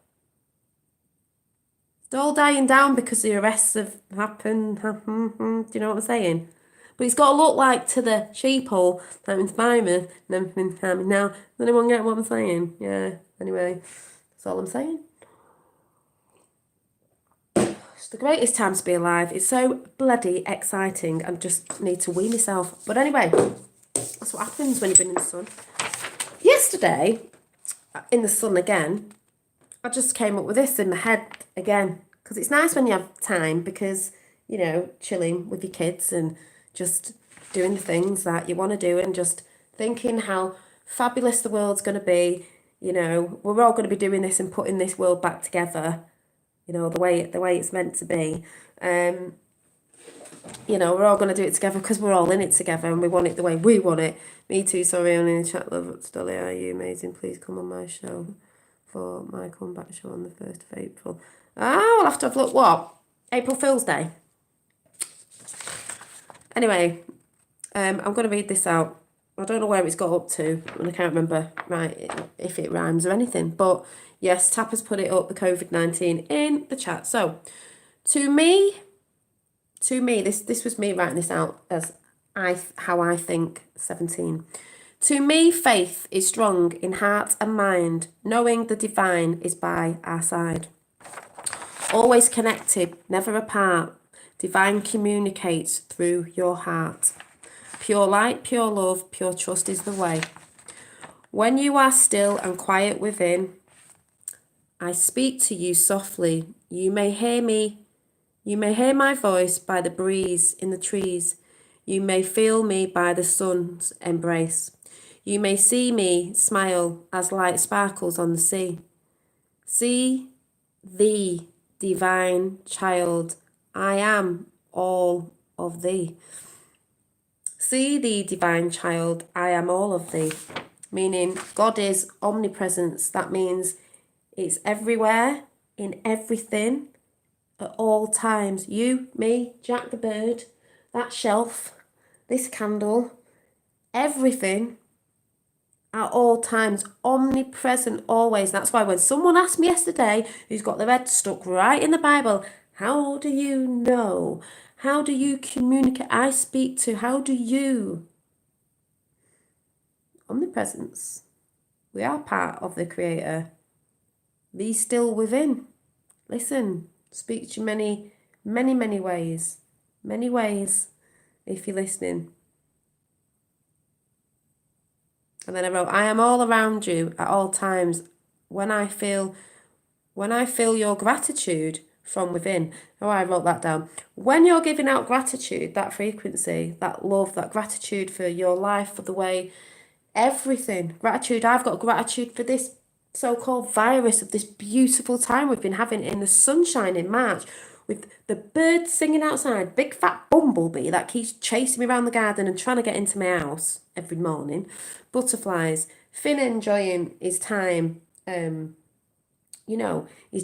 [SPEAKER 1] It's all dying down because the arrests have happened. Do you know what I'm saying? But it's got to look like to the sheeple that inspiring and everything's happening now. Does anyone get what I'm saying? Yeah. Anyway, that's all I'm saying. It's the greatest time to be alive. It's so bloody exciting. I just need to wee myself. But anyway, that's what happens when you've been in the sun. Yesterday, in the sun again, I just came up with this in my head again. Because it's nice when you have time because, chilling with your kids and just doing the things that you want to do and just thinking how fabulous the world's going to be. We're all going to be doing this and putting this world back together, the way it's meant to be. We're all going to do it together because we're all in it together and we want it the way we want it. Me too, sorry, only in the chat, love, Dolly, are you amazing? Please come on my show for my comeback show on the 1st of April. I'll have to have a look. What? April Fool's Day? Anyway, I'm going to read this out. I don't know where it's got up to, and I can't remember if it rhymes or anything. But yes, Tapper's put it up, the COVID-19, in the chat. So, to me, this was me writing this out as how I think, 17. To me, faith is strong in heart and mind, knowing the divine is by our side. Always connected, never apart. Divine communicates through your heart. Pure light, pure love, pure trust is the way. When you are still and quiet within, I speak to you softly. You may hear me. You may hear my voice by the breeze in the trees. You may feel me by the sun's embrace. You may see me smile as light sparkles on the sea. See thee, divine child, I am all of thee. See thee, divine child, I am all of thee. Meaning God is omnipresence. That means it's everywhere, in everything, at all times. You, me, Jack the bird, that shelf, this candle, everything at all times, omnipresent always. That's why when someone asked me yesterday, who's got their head stuck right in the Bible, how do you know? How do you communicate? I speak to, how do you? Omnipresence. We are part of the Creator. Be still within. Listen. Speak to you many, many, many ways. Many ways if you're listening. And then I wrote, I am all around you at all times when I feel your gratitude from within. Oh, I wrote that down. When you're giving out gratitude, that frequency, that love, that gratitude for your life, for the way, everything. Gratitude. I've got gratitude for this so-called virus of this beautiful time we've been having in the sunshine in March with the birds singing outside, big fat bumblebee that keeps chasing me around the garden and trying to get into my house every morning, butterflies, Finn enjoying his time, he's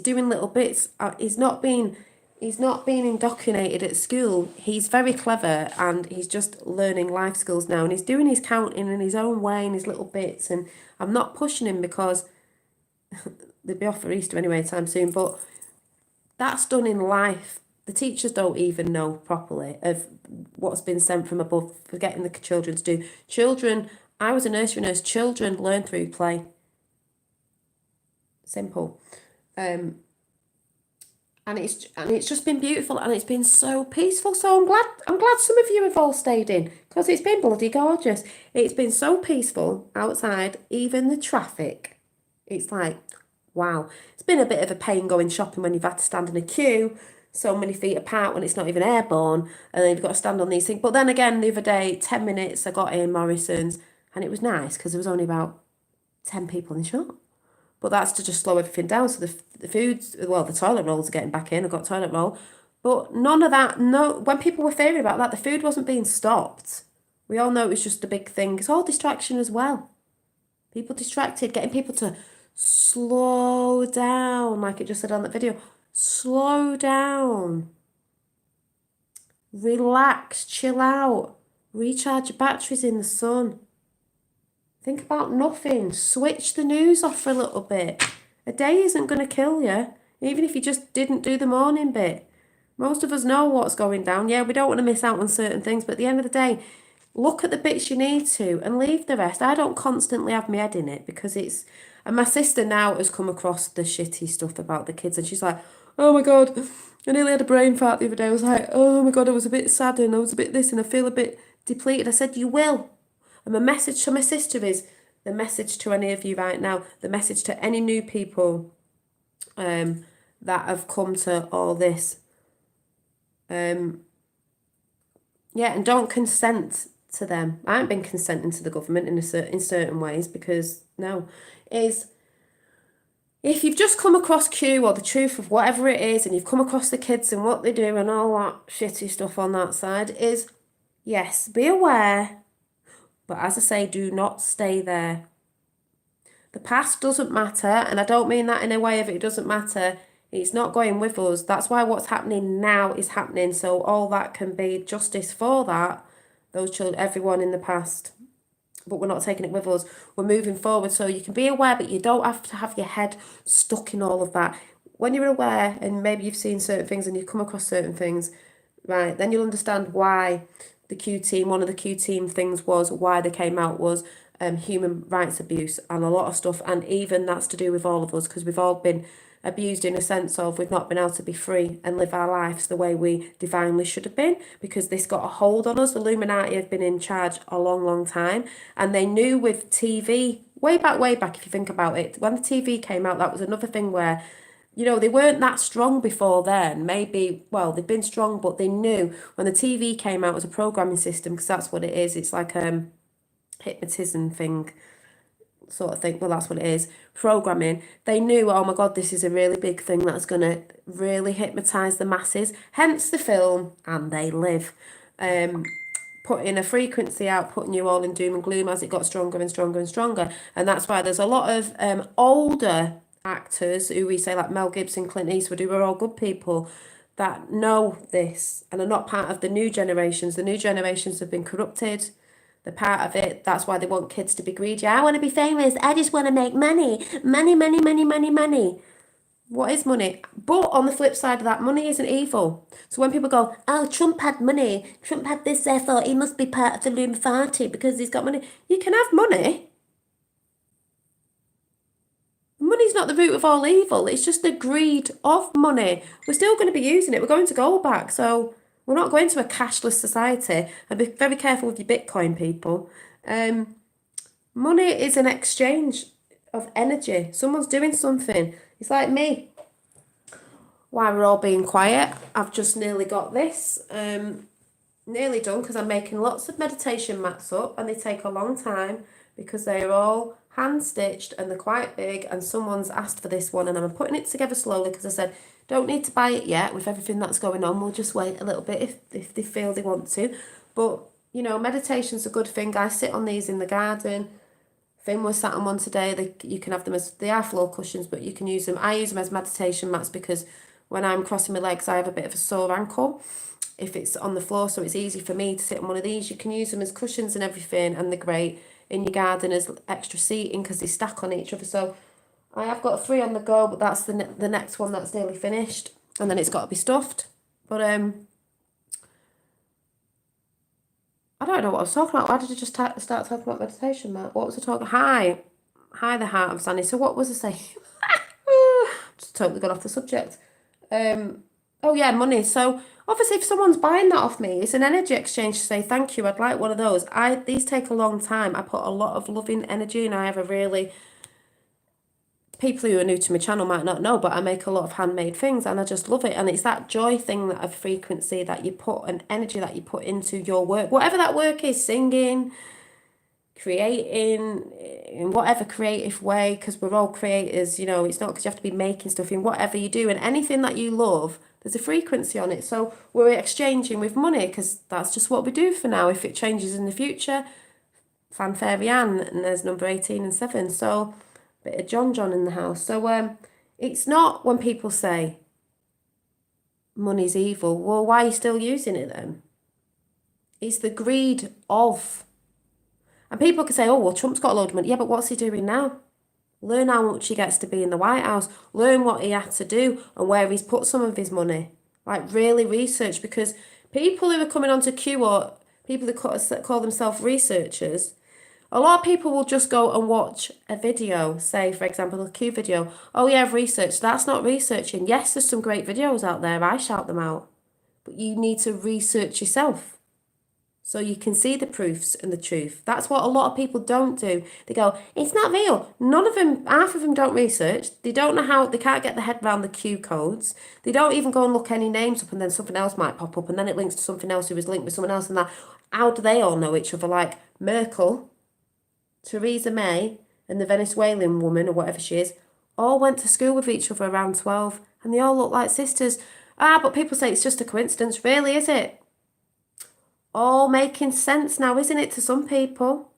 [SPEAKER 1] doing little bits. He's not being indoctrinated at school. He's very clever and he's just learning life skills now, and he's doing his counting in his own way in his little bits, and I'm not pushing him because they'll be off for Easter anyway time soon, but that's done in life. The teachers don't even know properly of what's been sent from above for getting the children to do. Children, I was a nursery nurse, children learn through play. Simple. And it's just been beautiful, and it's been so peaceful. So I'm glad some of you have all stayed in, because it's been bloody gorgeous. It's been so peaceful outside, even the traffic. It's like, wow. It's been a bit of a pain going shopping when you've had to stand in a queue so many feet apart when it's not even airborne, and then you've got to stand on these things. But then again, the other day, 10 minutes, I got in Morrison's, and it was nice because there was only about 10 people in the shop. But that's to just slow everything down. So the foods, well, the toilet rolls are getting back in. I got toilet roll. But none of that, no, when people were fearing about that, the food wasn't being stopped. We all know it was just a big thing. It's all distraction as well. People distracted, getting people to slow down, like it just said on that video. Slow down. Relax, chill out. Recharge your batteries in the sun. Think about nothing. Switch the news off for a little bit. A day isn't going to kill you, even if you just didn't do the morning bit. Most of us know what's going down. Yeah, we don't want to miss out on certain things, but at the end of the day, look at the bits you need to and leave the rest. I don't constantly have my head in it because it's... And my sister now has come across the shitty stuff about the kids, and she's like, oh my God, I nearly had a brain fart the other day. I was like, oh my God, I was a bit sad and I was a bit this and I feel a bit depleted. I said, you will. And my message to my sister is, the message to any of you right now, the message to any new people that have come to all this. And don't consent to them. I haven't been consenting to the government in certain ways because, no, is if you've just come across Q or the truth of whatever it is, and you've come across the kids and what they do and all that shitty stuff on that side, is, yes, be aware. But as I say, do not stay there. The past doesn't matter, and I don't mean that in a way of it doesn't matter. It's not going with us. That's why what's happening now is happening, so all that can be justice for that, those children, everyone in the past. But we're not taking it with us. We're moving forward, so you can be aware, but you don't have to have your head stuck in all of that. When you're aware, and maybe you've seen certain things and you've come across certain things, right, then you'll understand why the Q team, one of the Q team things was, why they came out was human rights abuse and a lot of stuff. And even that's to do with all of us, because we've all been abused in a sense of we've not been able to be free and live our lives the way we divinely should have been, because this got a hold on us. The Illuminati have been in charge a long, long time, and they knew with TV way back, if you think about it, when the TV came out, that was another thing where, you know, they weren't that strong before then. Maybe, well, they've been strong, but they knew when the TV came out as a programming system, because that's what it is. It's like hypnotism thing, sort of thing. Well, that's what it is. Programming. They knew, oh my God, this is a really big thing that's going to really hypnotize the masses. Hence the film, And They Live. Putting a frequency out, putting you all in doom and gloom as it got stronger and stronger and stronger. And that's why there's a lot of older actors who we say, like Mel Gibson, Clint Eastwood, who are all good people that know this and are not part of the new generations. The new generations have been corrupted. They're part of it. That's why they want kids to be greedy. I want to be famous. I just want to make money. Money, money, money, money, money. What is money? But on the flip side of that, money isn't evil. So when people go, oh, Trump had money, Trump had this, therefore he must be part of the Illuminati because he's got money. You can have money. Money's not the root of all evil. It's just the greed of money. We're still going to be using it. We're going to go back. So we're not going to a cashless society. And be very careful with your Bitcoin, people. Money is an exchange of energy. Someone's doing something. It's like me. While we're all being quiet, I've just nearly got this nearly done because I'm making lots of meditation mats up and they take a long time because they're all hand stitched and they're quite big and someone's asked for this one and I'm putting it together slowly because I said don't need to buy it yet with everything that's going on. We'll just wait a little bit if they feel they want to. But, you know, meditation's a good thing. I sit on these in the garden. Finn was sat on one today. You can have them as, they are floor cushions, but you can use them. I use them as meditation mats because when I'm crossing my legs, I have a bit of a sore ankle if it's on the floor, so it's easy for me to sit on one of these. You can use them as cushions and everything, and they're great in your garden as extra seating because they stack on each other. So I have got 3 on the go, but that's the next one that's nearly finished, and then it's got to be stuffed. But I don't know what I was talking about. Why did I just start talking about meditation, Matt? What was I talking? Hi, the heart of Zanny. So what was I saying? Just totally got off the subject. Oh yeah, money. So obviously if someone's buying that off me, it's an energy exchange to say thank you, I'd like one of those. These take a long time. I put a lot of loving energy and I have a really, people who are new to my channel might not know, but I make a lot of handmade things and I just love it. And it's that joy thing, that of frequency that you put, and energy that you put into your work, whatever that work is, singing, creating, in whatever creative way, because we're all creators, you know, it's not because you have to be making stuff. In whatever you do and anything that you love, there's a frequency on it. So we're exchanging with money because that's just what we do for now. If it changes in the future, fanfare Ann, and there's number 18 and 7. So bit of John in the house. So it's not when people say money's evil, well, why are you still using it then? It's the greed of. And people can say, oh, well, Trump's got a load of money. Yeah, but what's he doing now? Learn how much he gets to be in the White House. Learn what he had to do and where he's put some of his money. Like, really research, because people who are coming onto Q, or people that call themselves researchers, a lot of people will just go and watch a video, say, for example, a Q video. Oh, yeah, I've researched. That's not researching. Yes, there's some great videos out there. I shout them out. But you need to research yourself so you can see the proofs and the truth. That's what a lot of people don't do. They go, it's not real. None of them, half of them don't research. They don't know how, they can't get their head around the Q codes. They don't even go and look any names up and then something else might pop up and then it links to something else who was linked with someone else and that. How do they all know each other? Like Merkel, Theresa May, and the Venezuelan woman, or whatever she is, all went to school with each other around 12 and they all look like sisters. But people say it's just a coincidence. Really, is it? All making sense now, isn't it, to some people?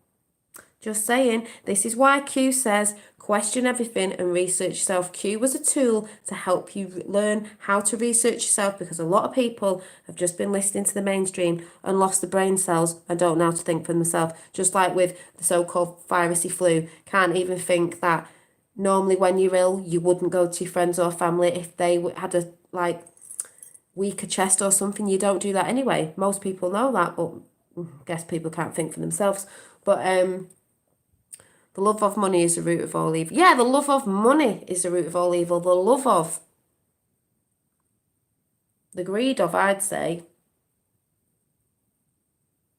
[SPEAKER 1] Just saying. This is why Q says question everything and research yourself. Q was a tool to help you learn how to research yourself, because a lot of people have just been listening to the mainstream and lost the brain cells and don't know how to think for themselves. Just like with the so-called virusy flu. Can't even think that normally when you're ill, you wouldn't go to your friends or family if they had a, like, weaker chest or something. You don't do that anyway. Most people know that, but I guess people can't think for themselves. But the love of money is the root of all evil. Yeah, the love of money is the root of all evil. The love of, the greed of, I'd say.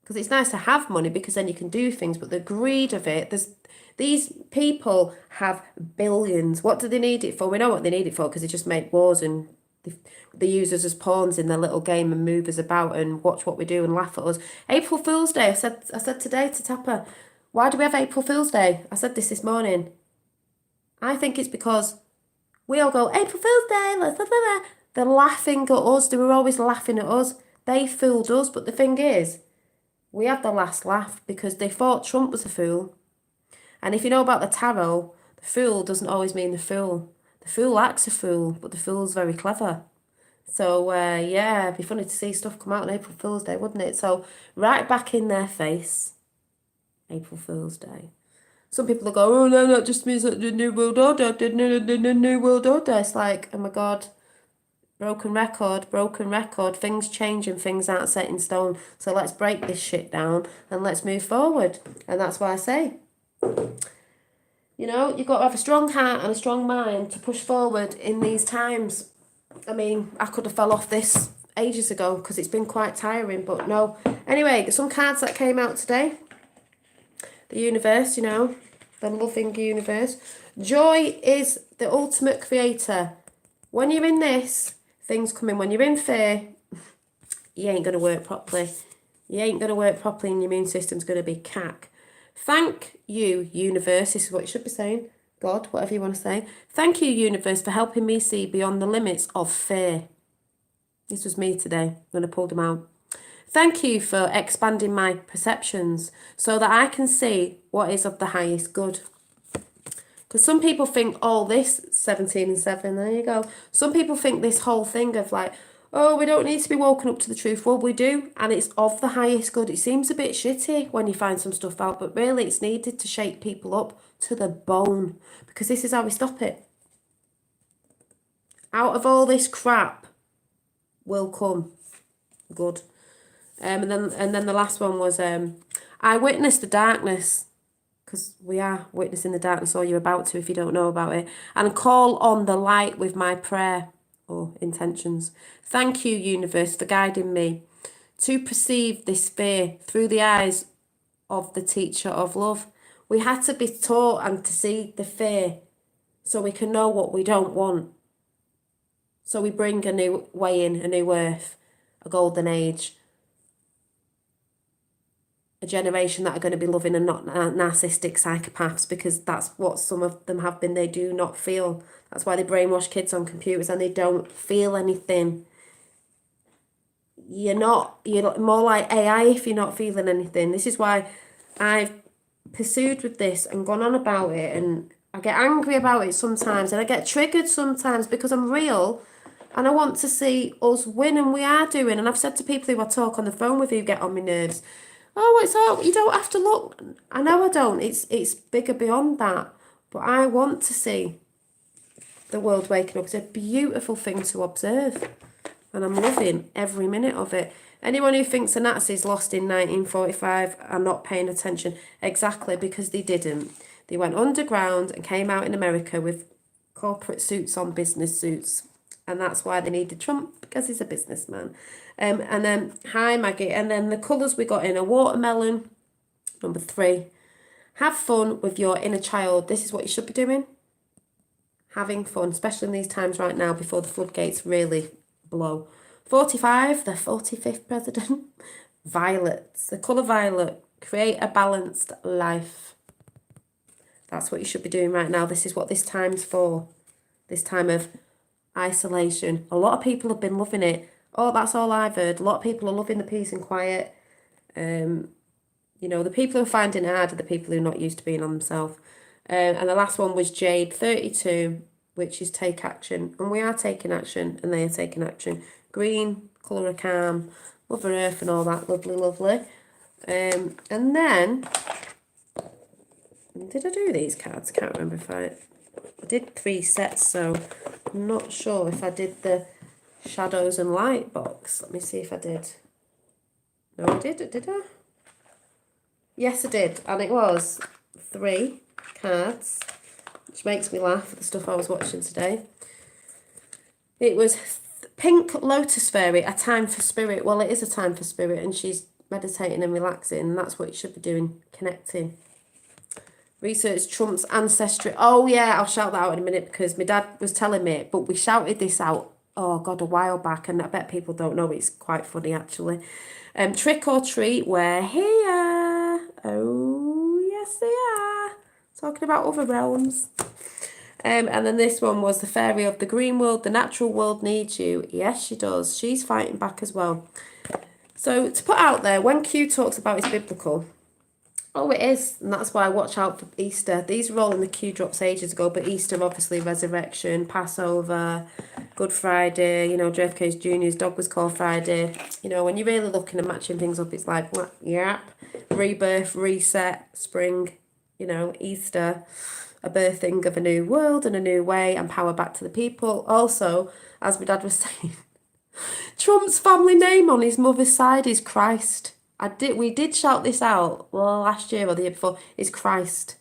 [SPEAKER 1] Because it's nice to have money because then you can do things, but the greed of it, These people have billions. What do they need it for? We know what they need it for because they just make wars and they use us as pawns in their little game and move us about and watch what we do and laugh at us. April Fool's Day. I said today to Tapper, why do we have April Fool's Day? I said this morning. I think it's because we all go, April Fool's Day, blah, blah, blah. They're laughing at us. They were always laughing at us. They fooled us. But the thing is, we had the last laugh because they thought Trump was a fool. And if you know about the tarot, the fool doesn't always mean the fool. The fool acts a fool, but the fool's very clever. So, yeah, it'd be funny to see stuff come out on April Fool's Day, wouldn't it? So, right back in their face, April Fool's Day. Some people will go, oh, no, that just means that the New World Order, the New World Order. It's like, oh, my God, broken record. Things change and things aren't set in stone. So, let's break this shit down and let's move forward. And that's why I say, you know, you've got to have a strong heart and a strong mind to push forward in these times. I mean, I could have fell off this ages ago because it's been quite tiring, but no. Anyway, some cards that came out today. The universe, you know, the loving universe. Joy is the ultimate creator. When you're in this, things come in. When you're in fear, you ain't going to work properly. You ain't going to work properly and your immune system's going to be cack. Thank you, universe. This is what you should be saying. God, whatever you want to say. Thank you, universe, for helping me see beyond the limits of fear. This was me today when I pulled them out. Thank you for expanding my perceptions so that I can see what is of the highest good. Because some people think, oh, this 17 and 7, there you go. Some people think this whole thing of like, oh, we don't need to be woken up to the truth. Well, we do, and it's of the highest good. It seems a bit shitty when you find some stuff out, but really it's needed to shake people up to the bone, because this is how we stop it. Out of all this crap will come good. And then the last one was, I witnessed the darkness, because we are witnessing the darkness, or you're about to if you don't know about it, and call on the light with my prayer or intentions. Thank you, universe, for guiding me to perceive this fear through the eyes of the teacher of love. We had to be taught and to see the fear so we can know what we don't want. So we bring a new way in, a new earth, a golden age, a generation that are going to be loving and not narcissistic psychopaths, because that's what some of them have been. They do not feel. That's why they brainwash kids on computers and they don't feel anything. You're more like AI if you're not feeling anything. This is why I've pursued with this and gone on about it, and I get angry about it sometimes and I get triggered sometimes because I'm real and I want to see us win, and we are doing. And I've said to people who I talk on the phone with who get on my nerves, oh, it's all, you don't have to look. I know I don't. It's bigger beyond that. But I want to see the world waking up. It's a beautiful thing to observe. And I'm loving every minute of it. Anyone who thinks the Nazis lost in 1945 are not paying attention. Exactly, because they didn't. They went underground and came out in America with corporate suits on, business suits. And that's why they needed Trump, because he's a businessman. And then, hi Maggie. And then the colours we got in are watermelon, number 3. Have fun with your inner child. This is what you should be doing. Having fun, especially in these times right now before the floodgates really blow. 45, the 45th president. Violets, the colour violet. Create a balanced life. That's what you should be doing right now. This is what this time's for. This time of isolation. A lot of people have been loving it. Oh, that's all I've heard. A lot of people are loving the peace and quiet. You know, the people who are finding it hard are the people who are not used to being on themselves. And the last one was Jade 32, which is take action. And we are taking action, and they are taking action. Green, colour of calm, Mother Earth and all that. Lovely, lovely. And then, did I do these cards? I can't remember if I did 3 sets, so I'm not sure if I did the shadows and light box. Let me see if I did. No, I did I? Yes, I did. And it was 3 cards, which makes me laugh at the stuff I was watching today. It was Pink Lotus Fairy, a time for spirit. Well, it is a time for spirit, and she's meditating and relaxing, and that's what you should be doing, connecting. Research Trump's ancestry. Oh yeah, I'll shout that out in a minute because my dad was telling me, but we shouted this out, oh God, a while back, and I bet people don't know. It's quite funny actually. Trick or treat, we're here. Oh yes they are. Talking about other realms. And then this one was the fairy of the green world. The natural world needs you. Yes, she does. She's fighting back as well. So to put out there, when Q talks about it's biblical, oh, it is, and that's why I watch out for Easter. These were all in the Q drops ages ago, but Easter, obviously, resurrection, Passover, Good Friday, JFK Jr.'s dog was called Friday. When you're really looking and matching things up, it's like, what? Yep, rebirth, reset, spring, Easter, a birthing of a new world and a new way, and power back to the people. Also, as my dad was saying, Trump's family name on his mother's side is Christ. We did shout this out, well, last year or the year before, is Christ.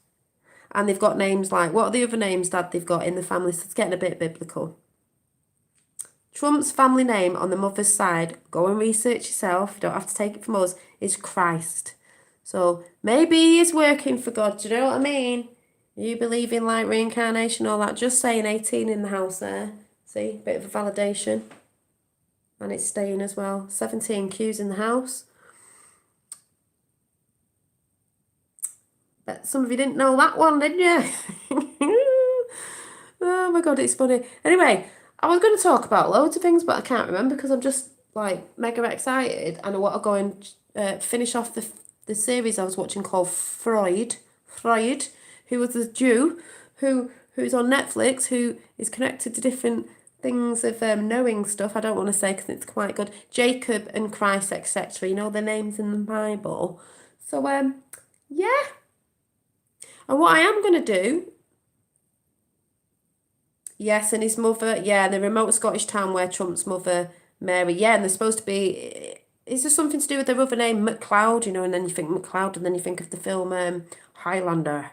[SPEAKER 1] And they've got names like, what are the other names, Dad, they've got in the family? So it's getting a bit biblical. Trump's family name on the mother's side, go and research yourself, you don't have to take it from us, is Christ. So maybe he is working for God, do you know what I mean? You believe in like reincarnation, all that, just saying 18 in the house there. See, bit of a validation. And it's staying as well. 17 Q's in the house. Bet some of you didn't know that one, didn't you? Oh my God, it's funny. Anyway, I was going to talk about loads of things, but I can't remember because I'm just like mega excited and I want to go and finish off the series I was watching called Freud, who was a Jew who's on Netflix, who is connected to different things of knowing stuff. I don't want to say because it's quite good. Jacob and Christ, etc. The names in the Bible. So yeah. And what I am going to do, yes, and his mother, yeah, the remote Scottish town where Trump's mother, Mary, yeah, and they're supposed to be, is there something to do with their other name, McLeod, and then you think McLeod, and then you think of the film Highlander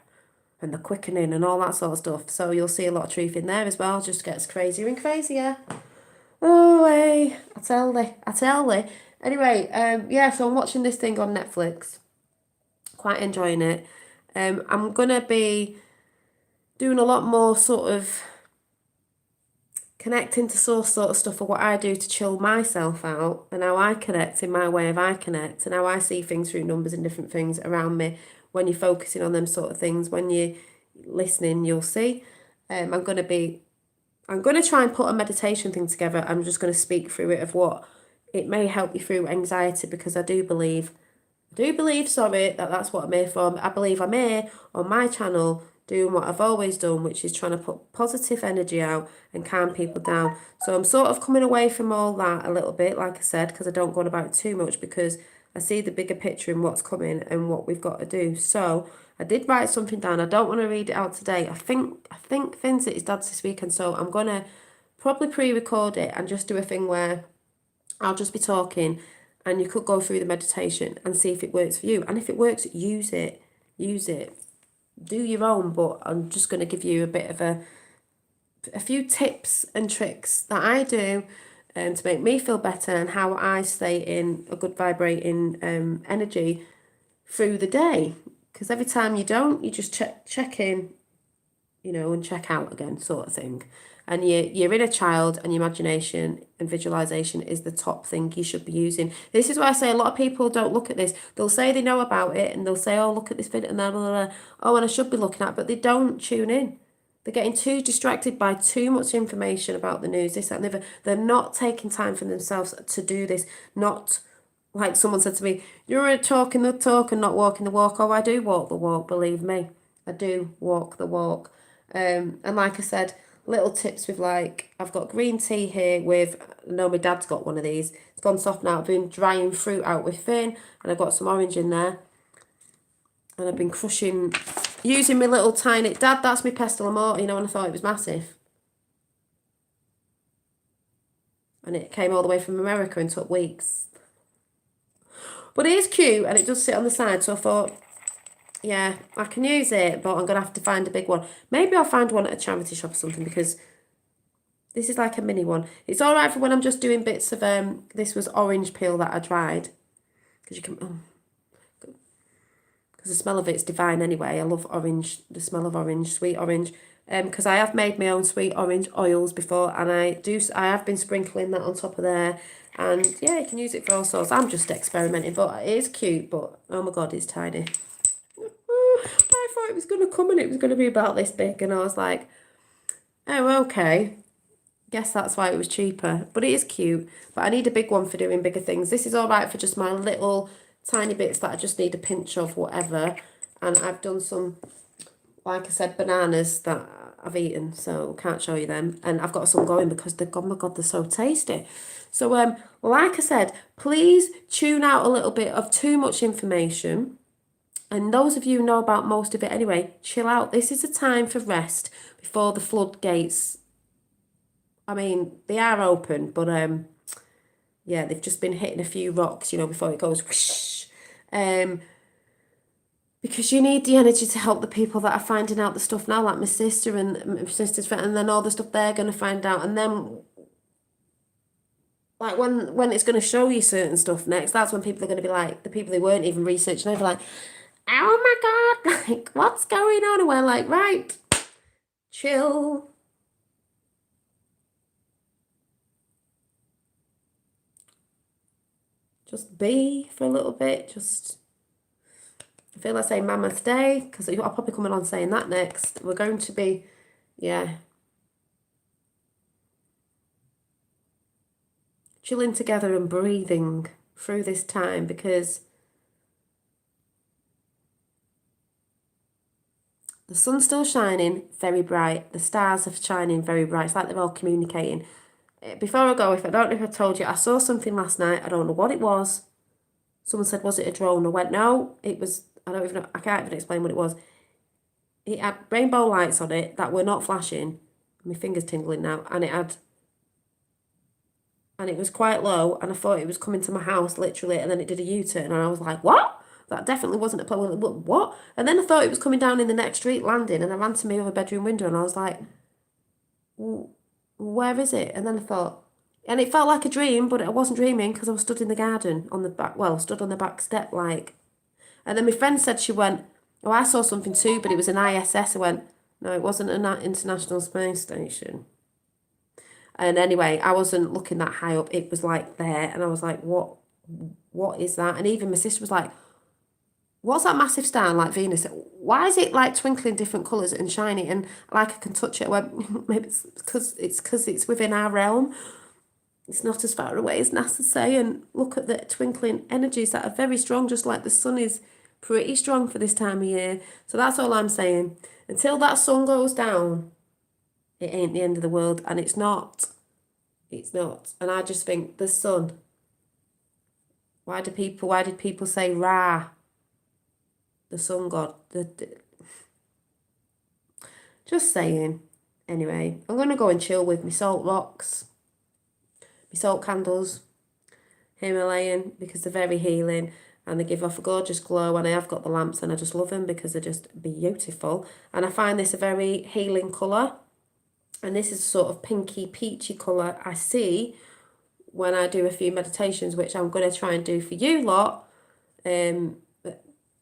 [SPEAKER 1] and The Quickening and all that sort of stuff. So you'll see a lot of truth in there as well, just gets crazier and crazier. Oh, hey, I tell thee. Anyway, yeah, so I'm watching this thing on Netflix, quite enjoying it. I'm going to be doing a lot more sort of connecting to source sort of stuff of what I do to chill myself out and how I connect in my way of I connect and how I see things through numbers and different things around me. When you're focusing on them sort of things, when you're listening, you'll see. I'm going to try and put a meditation thing together. I'm just going to speak through it of what it may help you through anxiety because I do believe, that that's what I'm here for. I believe I'm here on my channel doing what I've always done, which is trying to put positive energy out and calm people down. So I'm sort of coming away from all that a little bit, like I said, because I don't go on about it too much because I see the bigger picture and what's coming and what we've got to do. So I did write something down. I don't want to read it out today. I think Finn's at his dad's this weekend, so I'm going to probably pre-record it and just do a thing where I'll just be talking and you could go through the meditation and see if it works for you. And if it works, use it. Do your own, but I'm just going to give you a bit of a few tips and tricks that I do to make me feel better and how I stay in a good vibrating energy through the day. Because every time you don't, you just check in, and check out again sort of thing. And your inner child and your imagination and visualization is the top thing you should be using. This is why I say a lot of people don't look at this. They'll say they know about it and they'll say, oh, look at this video and blah, blah, blah. Oh, and I should be looking at it, but they don't tune in. They're getting too distracted by too much information about the news, this, that, and the other. They're not taking time for themselves to do this. Not like someone said to me, you're talking the talk and not walking the walk. Oh, I do walk the walk, believe me. I do walk the walk. And like I said, little tips with I've got green tea here with, I know my dad's got one of these. It's gone soft now. I've been drying fruit out with Finn and I've got some orange in there. And I've been using my little tiny, Dad, that's my pestle amore, and I thought it was massive. And it came all the way from America and took weeks. But it is cute and it does sit on the side, so I thought, yeah, I can use it, but I'm going to have to find a big one. Maybe I'll find one at a charity shop or something because this is like a mini one. It's all right for when I'm just doing bits of, this was orange peel that I dried. Because because the smell of it's divine anyway. I love orange, the smell of orange, sweet orange. Because I have made my own sweet orange oils before, and I have been sprinkling that on top of there, and yeah, you can use it for all sorts. I'm just experimenting, but it is cute. But oh my god, it's tiny. I thought it was going to come and it was going to be about this big, and I was like, oh okay. Guess that's why it was cheaper, but it is cute. But I need a big one for doing bigger things. This is all right for just my little tiny bits that I just need a pinch of, whatever. And I've done some, like I said, bananas that I've eaten, so can't show you them. And I've got some going because they're, oh my god, they're so tasty. So like I said, please tune out a little bit of too much information. And those of you who know about most of it anyway, chill out. This is a time for rest before the floodgates. I mean, they are open, but yeah, they've just been hitting a few rocks, you know, before it goes whoosh. Because you need the energy to help the people that are finding out the stuff now, like my sister and my sister's friend, and then all the stuff they're going to find out. And then, like, when it's going to show you certain stuff next, that's when people are going to be like, the people who weren't even researching, they're like, oh my God, like, what's going on? And we're like, right, chill. Just be for a little bit. Just, I feel like saying Mammoth Day, because I'll probably coming on saying that next. We're going to be, yeah, chilling together and breathing through this time, because the sun's still shining very bright. The stars are shining very bright. It's like they're all communicating. Before I go, if I don't know if I told you, I saw something last night. I don't know what it was. Someone said, was it a drone? I went, no, it was, I don't even know, I can't even explain what it was. It had rainbow lights on it that were not flashing. My finger's tingling now. And it was quite low, and I thought it was coming to my house, literally, and then it did a U-turn, and I was like, what? That definitely wasn't a plane. What? And then I thought it was coming down in the next street, landing, and I ran to my other bedroom window, and I was like, where is it? And then I thought, and it felt like a dream, but I wasn't dreaming, because I was stood in the garden on the back, well, stood on the back step, like. And then my friend said, she went, oh, I saw something too, but it was an ISS. I went, no, it wasn't an International Space Station. And anyway, I wasn't looking that high up. It was like there, and I was like, what is that? And even my sister was like, what's that massive star like Venus? Why is it like twinkling different colours and shiny, and like I can touch it? I went, maybe it's because it's within our realm. It's not as far away as NASA say. And look at the twinkling energies that are very strong, just like the sun is pretty strong for this time of year. So that's all I'm saying. Until that sun goes down, it ain't the end of the world, and it's not. It's not. And I just think the sun. Why did people say Ra? The sun god. Just saying. Anyway, I'm gonna go and chill with my salt rocks, my salt candles, Himalayan, because they're very healing and they give off a gorgeous glow. And I have got the lamps, and I just love them because they're just beautiful. And I find this a very healing colour. And this is a sort of pinky peachy colour I see when I do a few meditations, which I'm going to try and do for you lot at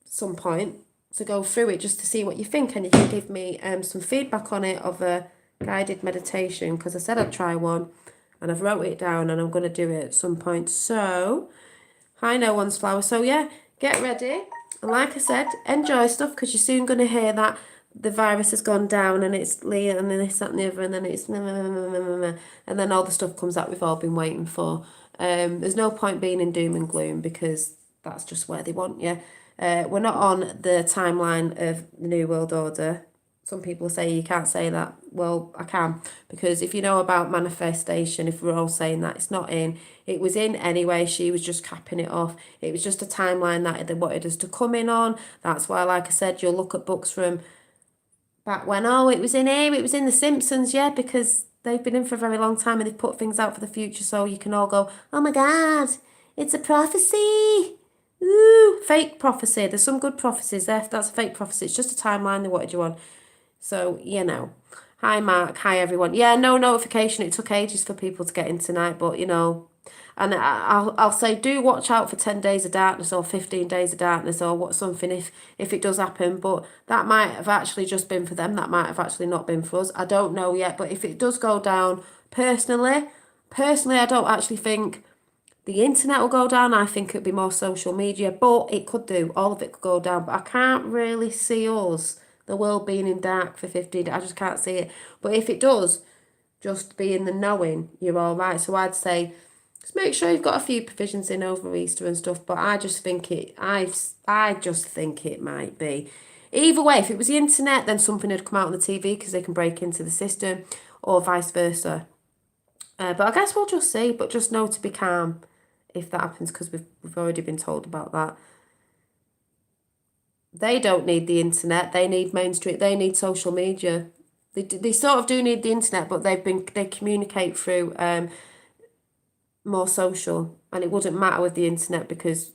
[SPEAKER 1] some point, to go through it just to see what you think. And you can give me some feedback on it of a guided meditation, because I said I'd try one and I've wrote it down, and I'm going to do it at some point. So, hi No One's Flower. So yeah, get ready. And like I said, enjoy stuff, because you're soon going to hear that the virus has gone down, and it's Leah, and then this, that, and the other, and then it's and then all the stuff comes out we've all been waiting for. There's no point being in doom and gloom, because that's just where they want you. We're not on the timeline of the New World Order. Some people say you can't say that. Well, I can, because if you know about manifestation, if we're all saying that, it's not in. It was in anyway. She was just capping it off. It was just a timeline that they wanted us to come in on. That's why, like I said, you'll look at books from back when, oh, it was in here, it was in The Simpsons, yeah, because they've been in for a very long time and they've put things out for the future, so you can all go, oh my God, it's a prophecy. Ooh, fake prophecy. There's some good prophecies there. That's a fake prophecy. It's just a timeline they wanted you on. So, you know. Hi, Mark. Hi, everyone. Yeah, no notification. It took ages for people to get in tonight, but you know, and I'll say do watch out for 10 days of darkness or 15 days of darkness or what something if it does happen. But that might have actually just been for them. That might have actually not been for us. I don't know yet. But if it does go down, personally, I don't actually think the internet will go down. I think it'll be more social media, but it could do. All of it could go down. But I can't really see us, the world being in dark for 15 days. I just can't see it. But if it does, just be in the knowing, you're all right. So I'd say just make sure you've got a few provisions in over Easter and stuff. But I just think I just think it might be. Either way, if it was the internet, then something had come out on the TV because they can break into the system, or vice versa. But I guess we'll just see. But just know to be calm if that happens, because we've already been told about that. They don't need the internet. They need mainstream. They need social media. They sort of do need the internet, but they communicate through more social, and it wouldn't matter with the internet because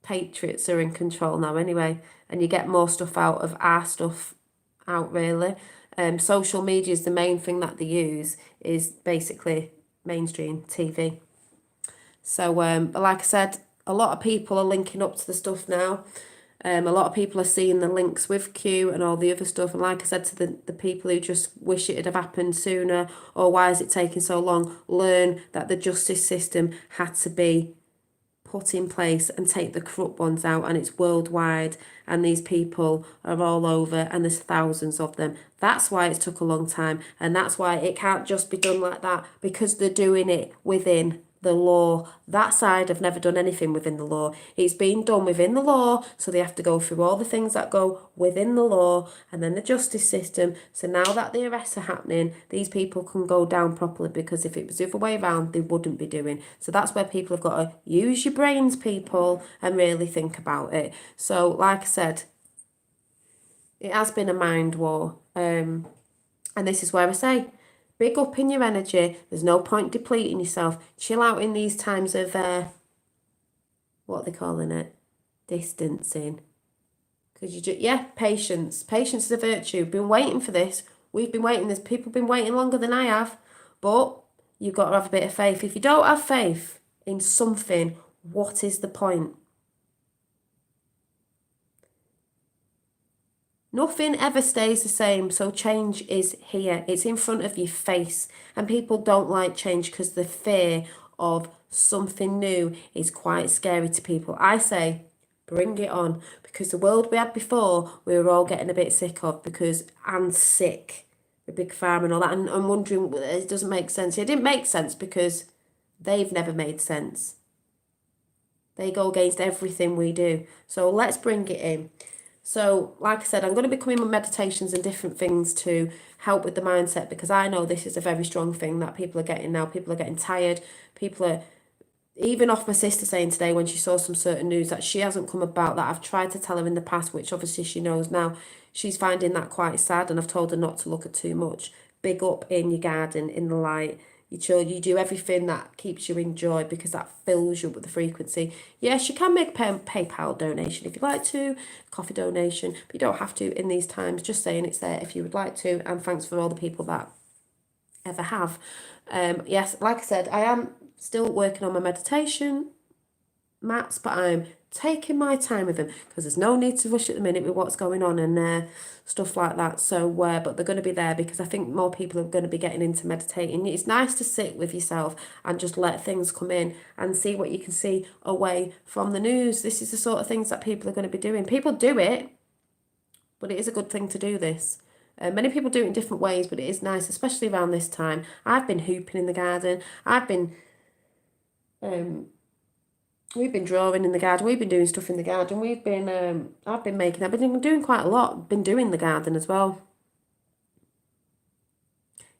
[SPEAKER 1] patriots are in control now anyway, and you get more stuff out of our stuff out really. Social media is the main thing that they use, is basically mainstream TV. So, like I said, a lot of people are linking up to the stuff now. A lot of people are seeing the links with Q and all the other stuff. And like I said, to the people who just wish it had have happened sooner, or why is it taking so long, learn that the justice system had to be put in place and take the corrupt ones out, and it's worldwide, and these people are all over, and there's thousands of them. That's why it took a long time, and that's why it can't just be done like that, because they're doing it within the law. That side have never done anything within the law. It's been done within the law, so they have to go through all the things that go within the law, and then the justice system. So now that the arrests are happening, these people can go down properly, because if it was the other way around, they wouldn't be doing. So that's where people have got to use your brains, people, and really think about it. So like I said, it has been a mind war. And this is where I say, big up in your energy. There's no point depleting yourself. Chill out in these times of, what are they calling it? Distancing. Because patience. Patience is a virtue. Been waiting for this. We've been waiting. There's people been waiting longer than I have. But you've got to have a bit of faith. If you don't have faith in something, what is the point? Nothing ever stays the same, so change is here. It's in front of your face, and people don't like change because the fear of something new is quite scary to people. I say, bring it on, because the world we had before, we were all getting a bit sick of, and sick, the big pharma and all that, and I'm wondering, it doesn't make sense. It didn't make sense because they've never made sense. They go against everything we do. So let's bring it in. So, like I said, I'm going to be coming with meditations and different things to help with the mindset, because I know this is a very strong thing that people are getting now. People are getting tired. People are, even off my sister saying today when she saw some certain news that she hasn't come about, that I've tried to tell her in the past, which obviously she knows now. She's finding that quite sad, and I've told her not to look at too much. Big up in your garden, in the light. You do everything that keeps you in joy, because that fills you up with the frequency. Yes, you can make a PayPal donation if you'd like to, coffee donation, but you don't have to in these times. Just saying it's there if you would like to, and thanks for all the people that ever have. Yes, like I said, I am still working on my meditation mats, but I'm taking my time with them, because there's no need to rush at the minute with what's going on and stuff like that. So but they're going to be there, because I think more people are going to be getting into meditating. It's nice to sit with yourself and just let things come in and see what you can see away from the news. This is the sort of things that people are going to be doing. People do it, but it is a good thing to do this. Many people do it in different ways, but it is nice, especially around this time. I've been hooping in the garden. We've been drawing in the garden. We've been doing stuff in the garden. I've been doing quite a lot. Been doing the garden as well.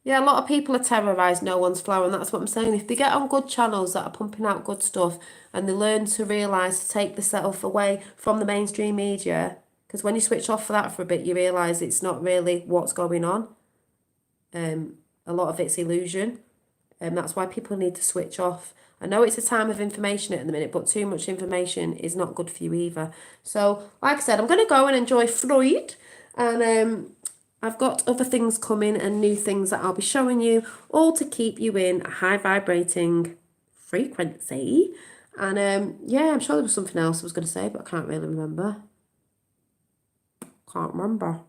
[SPEAKER 1] Yeah, a lot of people are terrorised. No one's flower, and that's what I'm saying. If they get on good channels that are pumping out good stuff, and they learn to realise to take themselves away from the mainstream media, because when you switch off for that for a bit, you realise it's not really what's going on. A lot of it's illusion. That's why people need to switch off. I know it's a time of information at the minute, but too much information is not good for you either. So, like I said, I'm going to go and enjoy Freud, and I've got other things coming and new things that I'll be showing you, all to keep you in a high vibrating frequency. And yeah, I'm sure there was something else I was going to say, but I can't really remember. Can't remember.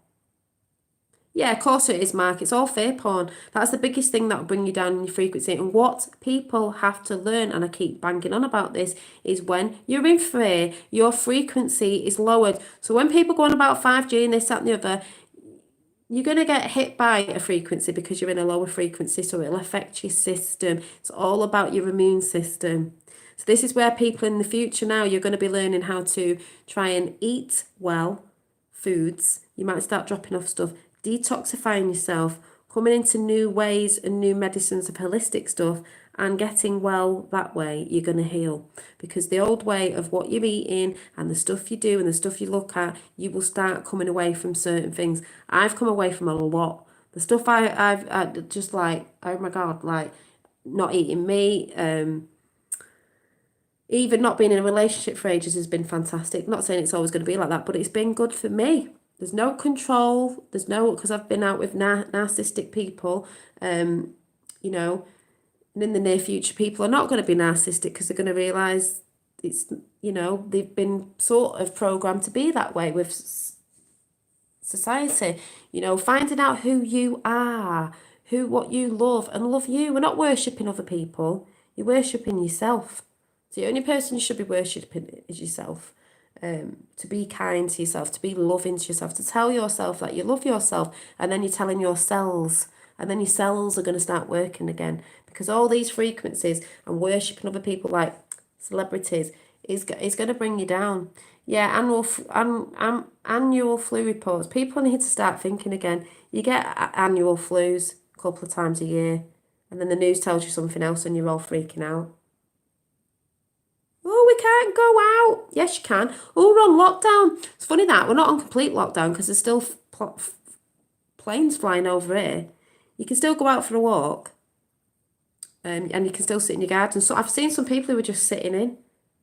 [SPEAKER 1] Yeah, of course it is, Mark. It's all fear porn. That's the biggest thing that will bring you down in your frequency. And what people have to learn, and I keep banging on about this, is when you're in fear, your frequency is lowered. So when people go on about 5G and this, that, and the other, you're going to get hit by a frequency because you're in a lower frequency, so it'll affect your system. It's all about your immune system. So this is where people in the future now, you're going to be learning how to try and eat well foods. You might start dropping off stuff, detoxifying yourself, coming into new ways and new medicines of holistic stuff, and getting well that way. You're going to heal, because the old way of what you're eating and the stuff you do and the stuff you look at, you will start coming away from certain things. I've come away from a lot. The stuff I've just like, oh my God, like not eating meat, even not being in a relationship for ages has been fantastic. Not saying it's always going to be like that, but it's been good for me. There's no control. There's no, because I've been out with narcissistic people, you know, and in the near future, people are not going to be narcissistic because they're going to realise it's, you know, they've been sort of programmed to be that way with society. You know, finding out who you are, what you love, and love you. We're not worshipping other people. You're worshipping yourself. So the only person you should be worshipping is yourself. To be kind to yourself, to be loving to yourself, to tell yourself that you love yourself, and then you're telling your cells, and then your cells are going to start working again, because all these frequencies and worshipping other people like celebrities is going to bring you down. Yeah, annual flu reports. People need to start thinking again. You get annual flus a couple of times a year, and then the news tells you something else, and you're all freaking out. Oh, we can't go out. Yes, you can. Oh, we're on lockdown. It's funny that we're not on complete lockdown because there's still planes flying over here. You can still go out for a walk, and you can still sit in your garden. So I've seen some people who are just sitting in.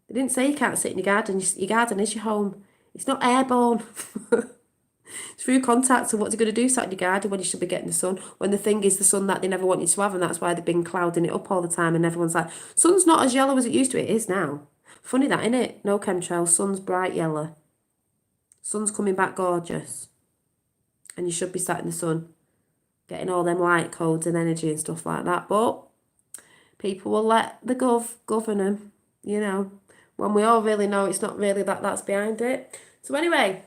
[SPEAKER 1] They didn't say you can't sit in your garden. Your garden is your home. It's not airborne. It's through contact. So what's it going to do, sat in your garden when you should be getting the sun? When the thing is the sun that they never want you to have, and that's why they've been clouding it up all the time. And everyone's like, sun's not as yellow as it used to. It is now. Funny that, isn't it? No chemtrails, sun's bright yellow. Sun's coming back gorgeous. And you should be sat in the sun, getting all them light codes and energy and stuff like that. But people will let the govern them, you know, when we all really know it's not really that's behind it. So anyway,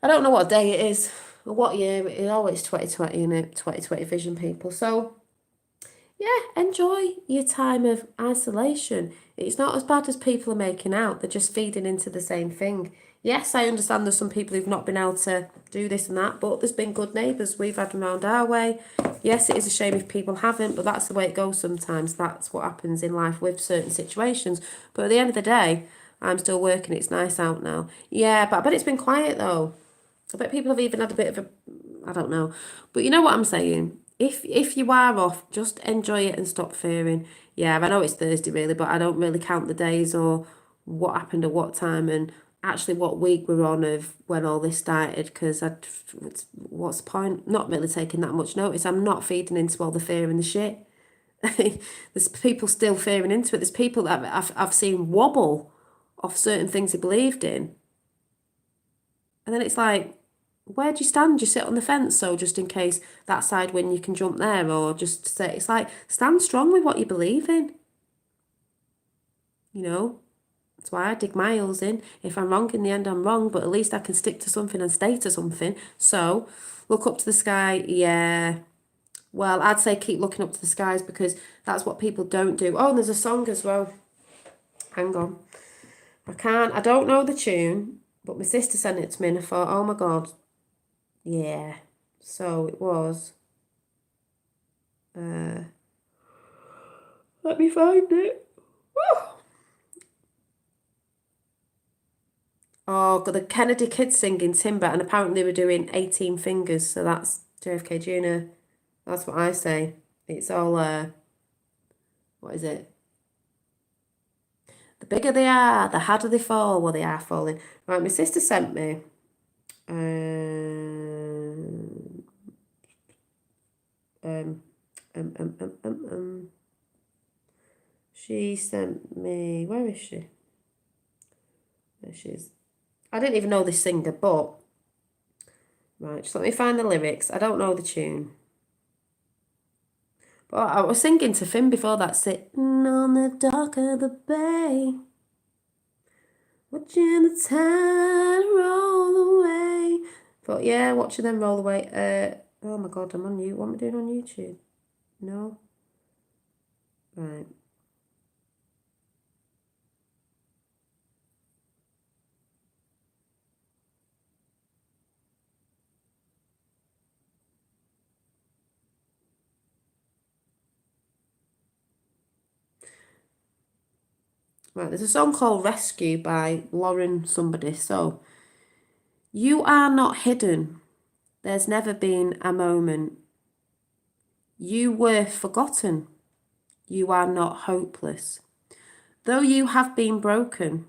[SPEAKER 1] I don't know what day it is or what year it is. Oh, it's 2020, isn't it? 2020 vision, people. So yeah, enjoy your time of isolation. It's not as bad as people are making out. They're just feeding into the same thing. Yes, I understand there's some people who've not been able to do this and that, but there's been good neighbours. We've had them round our way. Yes, it is a shame if people haven't, but that's the way it goes sometimes. That's what happens in life with certain situations. But at the end of the day, I'm still working. It's nice out now. Yeah, but I bet it's been quiet though. I bet people have even had a bit of a, I don't know. But you know what I'm saying? If you are off, just enjoy it and stop fearing. Yeah, I know it's Thursday really, but I don't really count the days or what happened at what time and actually what week we're on of when all this started, because what's the point? Not really taking that much notice. I'm not feeding into all the fear and the shit. There's people still fearing into it. There's people that I've seen wobble off certain things they believed in. And then it's like, where do you stand? Do you sit on the fence so just in case that side win you can jump there, or just say, it's like, stand strong with what you believe in. You know, that's why I dig my heels in. If I'm wrong in the end, I'm wrong, but at least I can stick to something and stay to something. So look up to the sky. Yeah. Well, I'd say keep looking up to the skies, because that's what people don't do. Oh, and there's a song as well. Hang on. I don't know the tune, but my sister sent it to me and I thought, oh my God. Yeah. So it was. Let me find it. Woo! Oh, got the Kennedy kids singing Timber, and apparently they were doing 18 fingers, so that's JFK Jr. That's what I say. It's all, what is it? The bigger they are, the harder they fall. Well, they are falling. Right, my sister sent me. She sent me, where is she? There she is. I didn't even know this singer, but, right, just let me find the lyrics. I don't know the tune. But I was singing to Finn before that, sitting on the dock of the bay, watching the tide roll away. But yeah, watching them roll away. Oh my God, I'm on you. What am I doing on YouTube? No? Right. Right, there's a song called Rescue by Lauren somebody. So, you are not hidden. There's never been a moment. You were forgotten. You are not hopeless. Though you have been broken,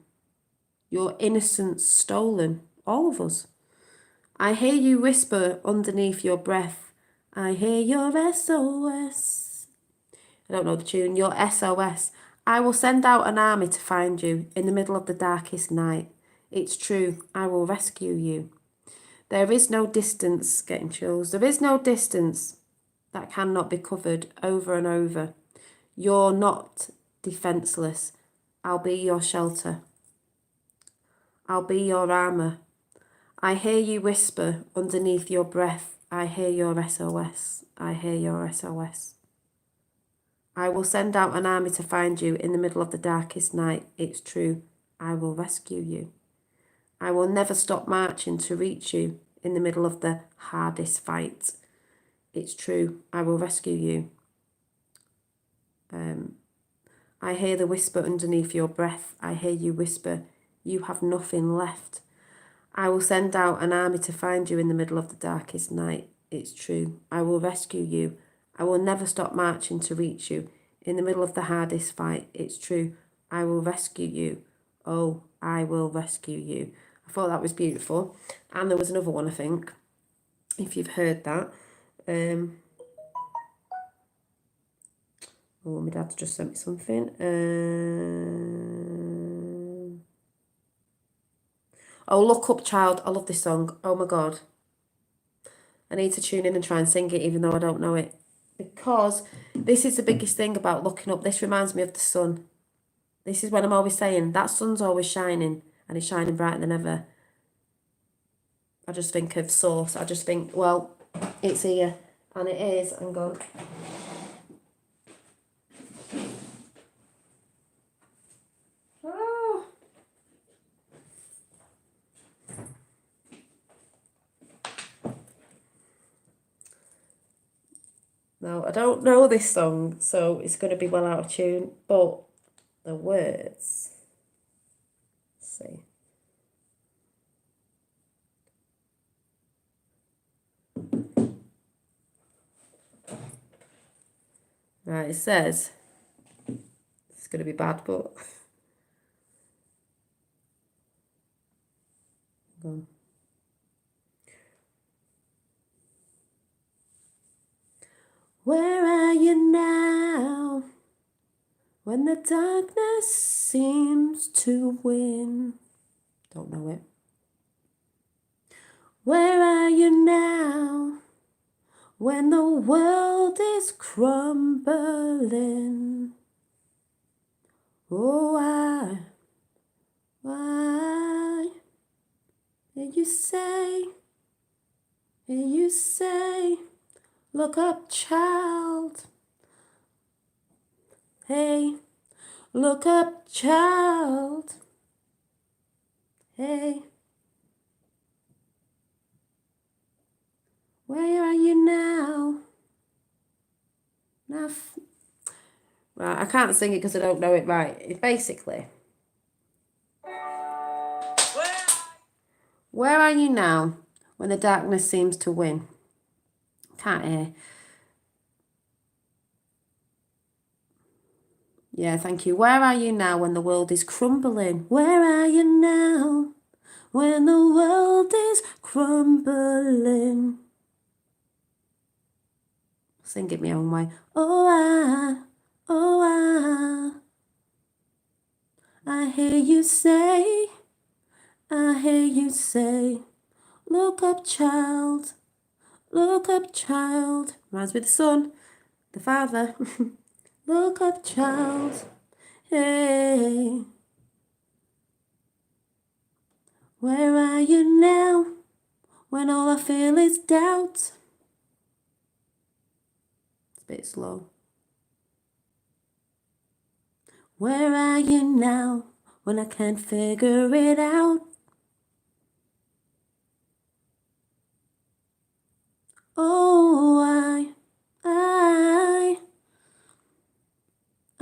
[SPEAKER 1] your innocence stolen. All of us. I hear you whisper underneath your breath. I hear your SOS. I don't know the tune. Your SOS. I will send out an army to find you in the middle of the darkest night. It's true. I will rescue you. There is no distance, getting chills. There is no distance that cannot be covered over and over. You're not defenseless. I'll be your shelter. I'll be your armour. I hear you whisper underneath your breath. I hear your SOS. I hear your SOS. I will send out an army to find you in the middle of the darkest night. It's true. I will rescue you. I will never stop marching to reach you in the middle of the hardest fight. It's true. I will rescue you. I hear the whisper underneath your breath. I hear you whisper, you have nothing left. I will send out an army to find you in the middle of the darkest night. It's true. I will rescue you. I will never stop marching to reach you in the middle of the hardest fight. It's true. I will rescue you. Oh, I will rescue you. I thought that was beautiful. And there was another one, I think, if you've heard that. Oh, my dad's just sent me something. Oh, Look Up Child. I love this song. Oh my God. I need to tune in and try and sing it even though I don't know it. Because this is the biggest thing about looking up. This reminds me of the sun. This is when I'm always saying, that sun's always shining and it's shining brighter than ever. I just think of Source. I just think, well, it's here. And it is. I'm going. Oh. No, I don't know this song, so it's going to be well out of tune. But the words. Let's see. Right, it says, it's going to be bad, but... Where are you now, when the darkness seems to win? Don't know it. Where are you now, when the world is crumbling? Oh, why did you say, look up, child? Hey, look up, child. Hey, where are you now? Right, I can't sing it because I don't know it right. It's basically, where are you now when the darkness seems to win? Can't hear. Yeah, thank you. Where are you now when the world is crumbling? Where are you now when the world is crumbling? sing it my own way. Oh, I hear you say, look up, child, look up, child. Reminds me of the son, the father. Look up, child, hey. Where are you now, when all I feel is doubt? It's a bit slow. Where are you now, when I can't figure it out? Oh,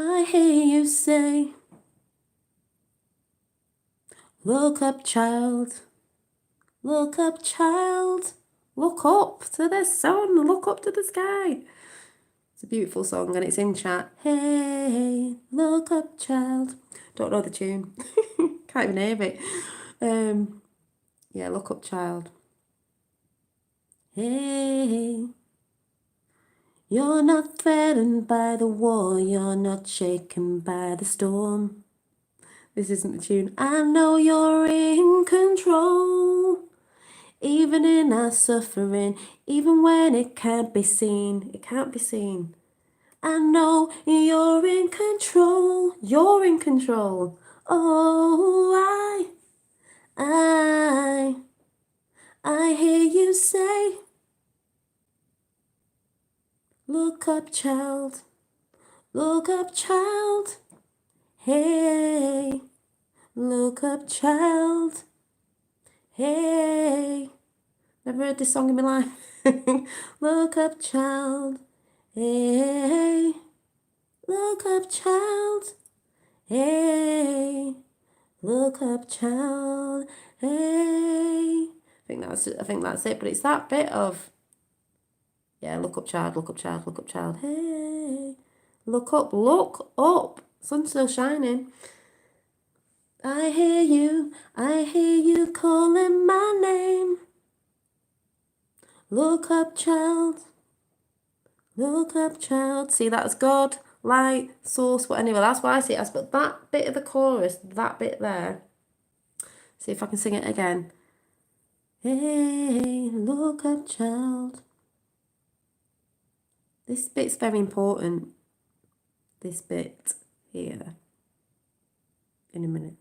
[SPEAKER 1] I hear you say, look up, child, look up, child, look up to the sun, look up to the sky. It's a beautiful song and it's in chat. Hey, look up, child. Don't know the tune. Can't even hear it. Yeah, look up, child. Hey, you're not threatened by the war, you're not shaken by the storm. This isn't the tune. I know you're in control, even in our suffering, even when it can't be seen. It can't be seen. I know you're in control. You're in control. Oh, I hear you say, look up, child. Look up, child. Hey, look up, child. Hey, never heard this song in my life. Look up, child. Hey, look up, child. Hey, look up, child. Hey. I think that's it. But it's that bit of, yeah, look up, child. Look up, child. Look up, child. Hey, look up, look up. Sun's still shining. I hear you calling my name. Look up, child. Look up, child. See, that's God, light, source, whatever. That's what I see it as. But that bit of the chorus, that bit there. See if I can sing it again. Hey, look up, child. This bit's very important. This bit here. In a minute.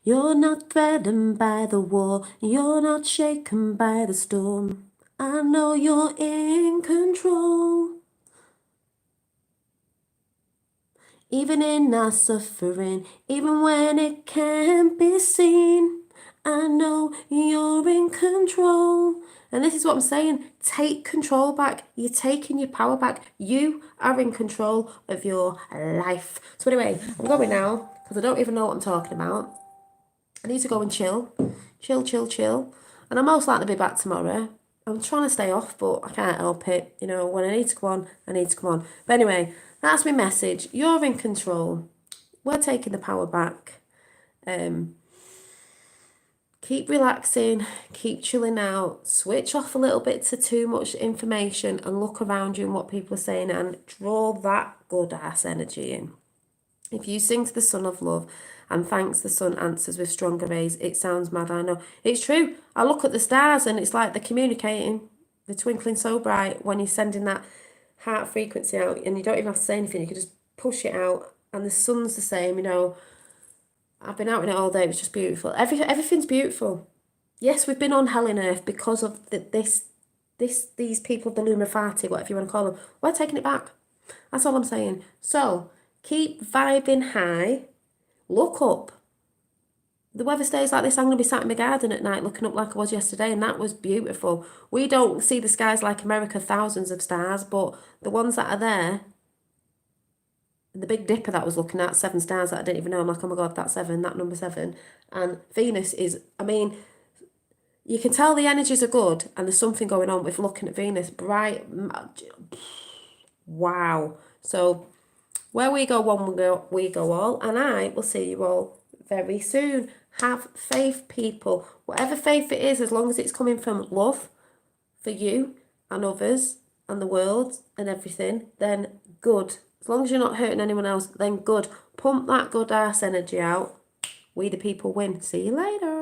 [SPEAKER 1] You're not threatened by the war. You're not shaken by the storm. I know you're in control. Even in our suffering, even when it can't be seen, I know you're in control. And this is what I'm saying. Take control back. You're taking your power back. You are in control of your life. So anyway, I'm going now because I don't even know what I'm talking about. I need to go and chill. Chill. And I'm most likely to be back tomorrow. I'm trying to stay off, but I can't help it. You know, when I need to come on, I need to come on. But anyway, that's my message. You're in control. We're taking the power back. Keep relaxing. Keep chilling out. Switch off a little bit to too much information and look around you and what people are saying and draw that good ass energy in. If you sing to the Son of Love and thanks the Sun answers with stronger rays, it sounds mad, I know. It's true. I look at the stars and it's like they're communicating. They're twinkling so bright when you're sending that heart frequency out and you don't even have to say anything. You can just push it out and the sun's the same, you know. I've been out in it all day. It was just beautiful. Everything's beautiful. Yes, we've been on hell on earth because of these people of the Luminati, whatever you want to call them. We're taking it back. That's all I'm saying. So, keep vibing high. Look up. The weather stays like this, I'm going to be sat in my garden at night looking up like I was yesterday, and that was beautiful. We don't see the skies like America, thousands of stars, but the ones that are there, the Big Dipper that I was looking at, 7 stars that I didn't even know. I'm like, oh my God, that's 7, that number 7. And Venus is, I mean, you can tell the energies are good and there's something going on with looking at Venus. Bright, wow. So, where we go one, we go all. And I will see you all very soon. Have faith, people. Whatever faith it is, as long as it's coming from love for you and others and the world and everything, then good. As long as you're not hurting anyone else, then good. Pump that good ass energy out. We the people win. See you later.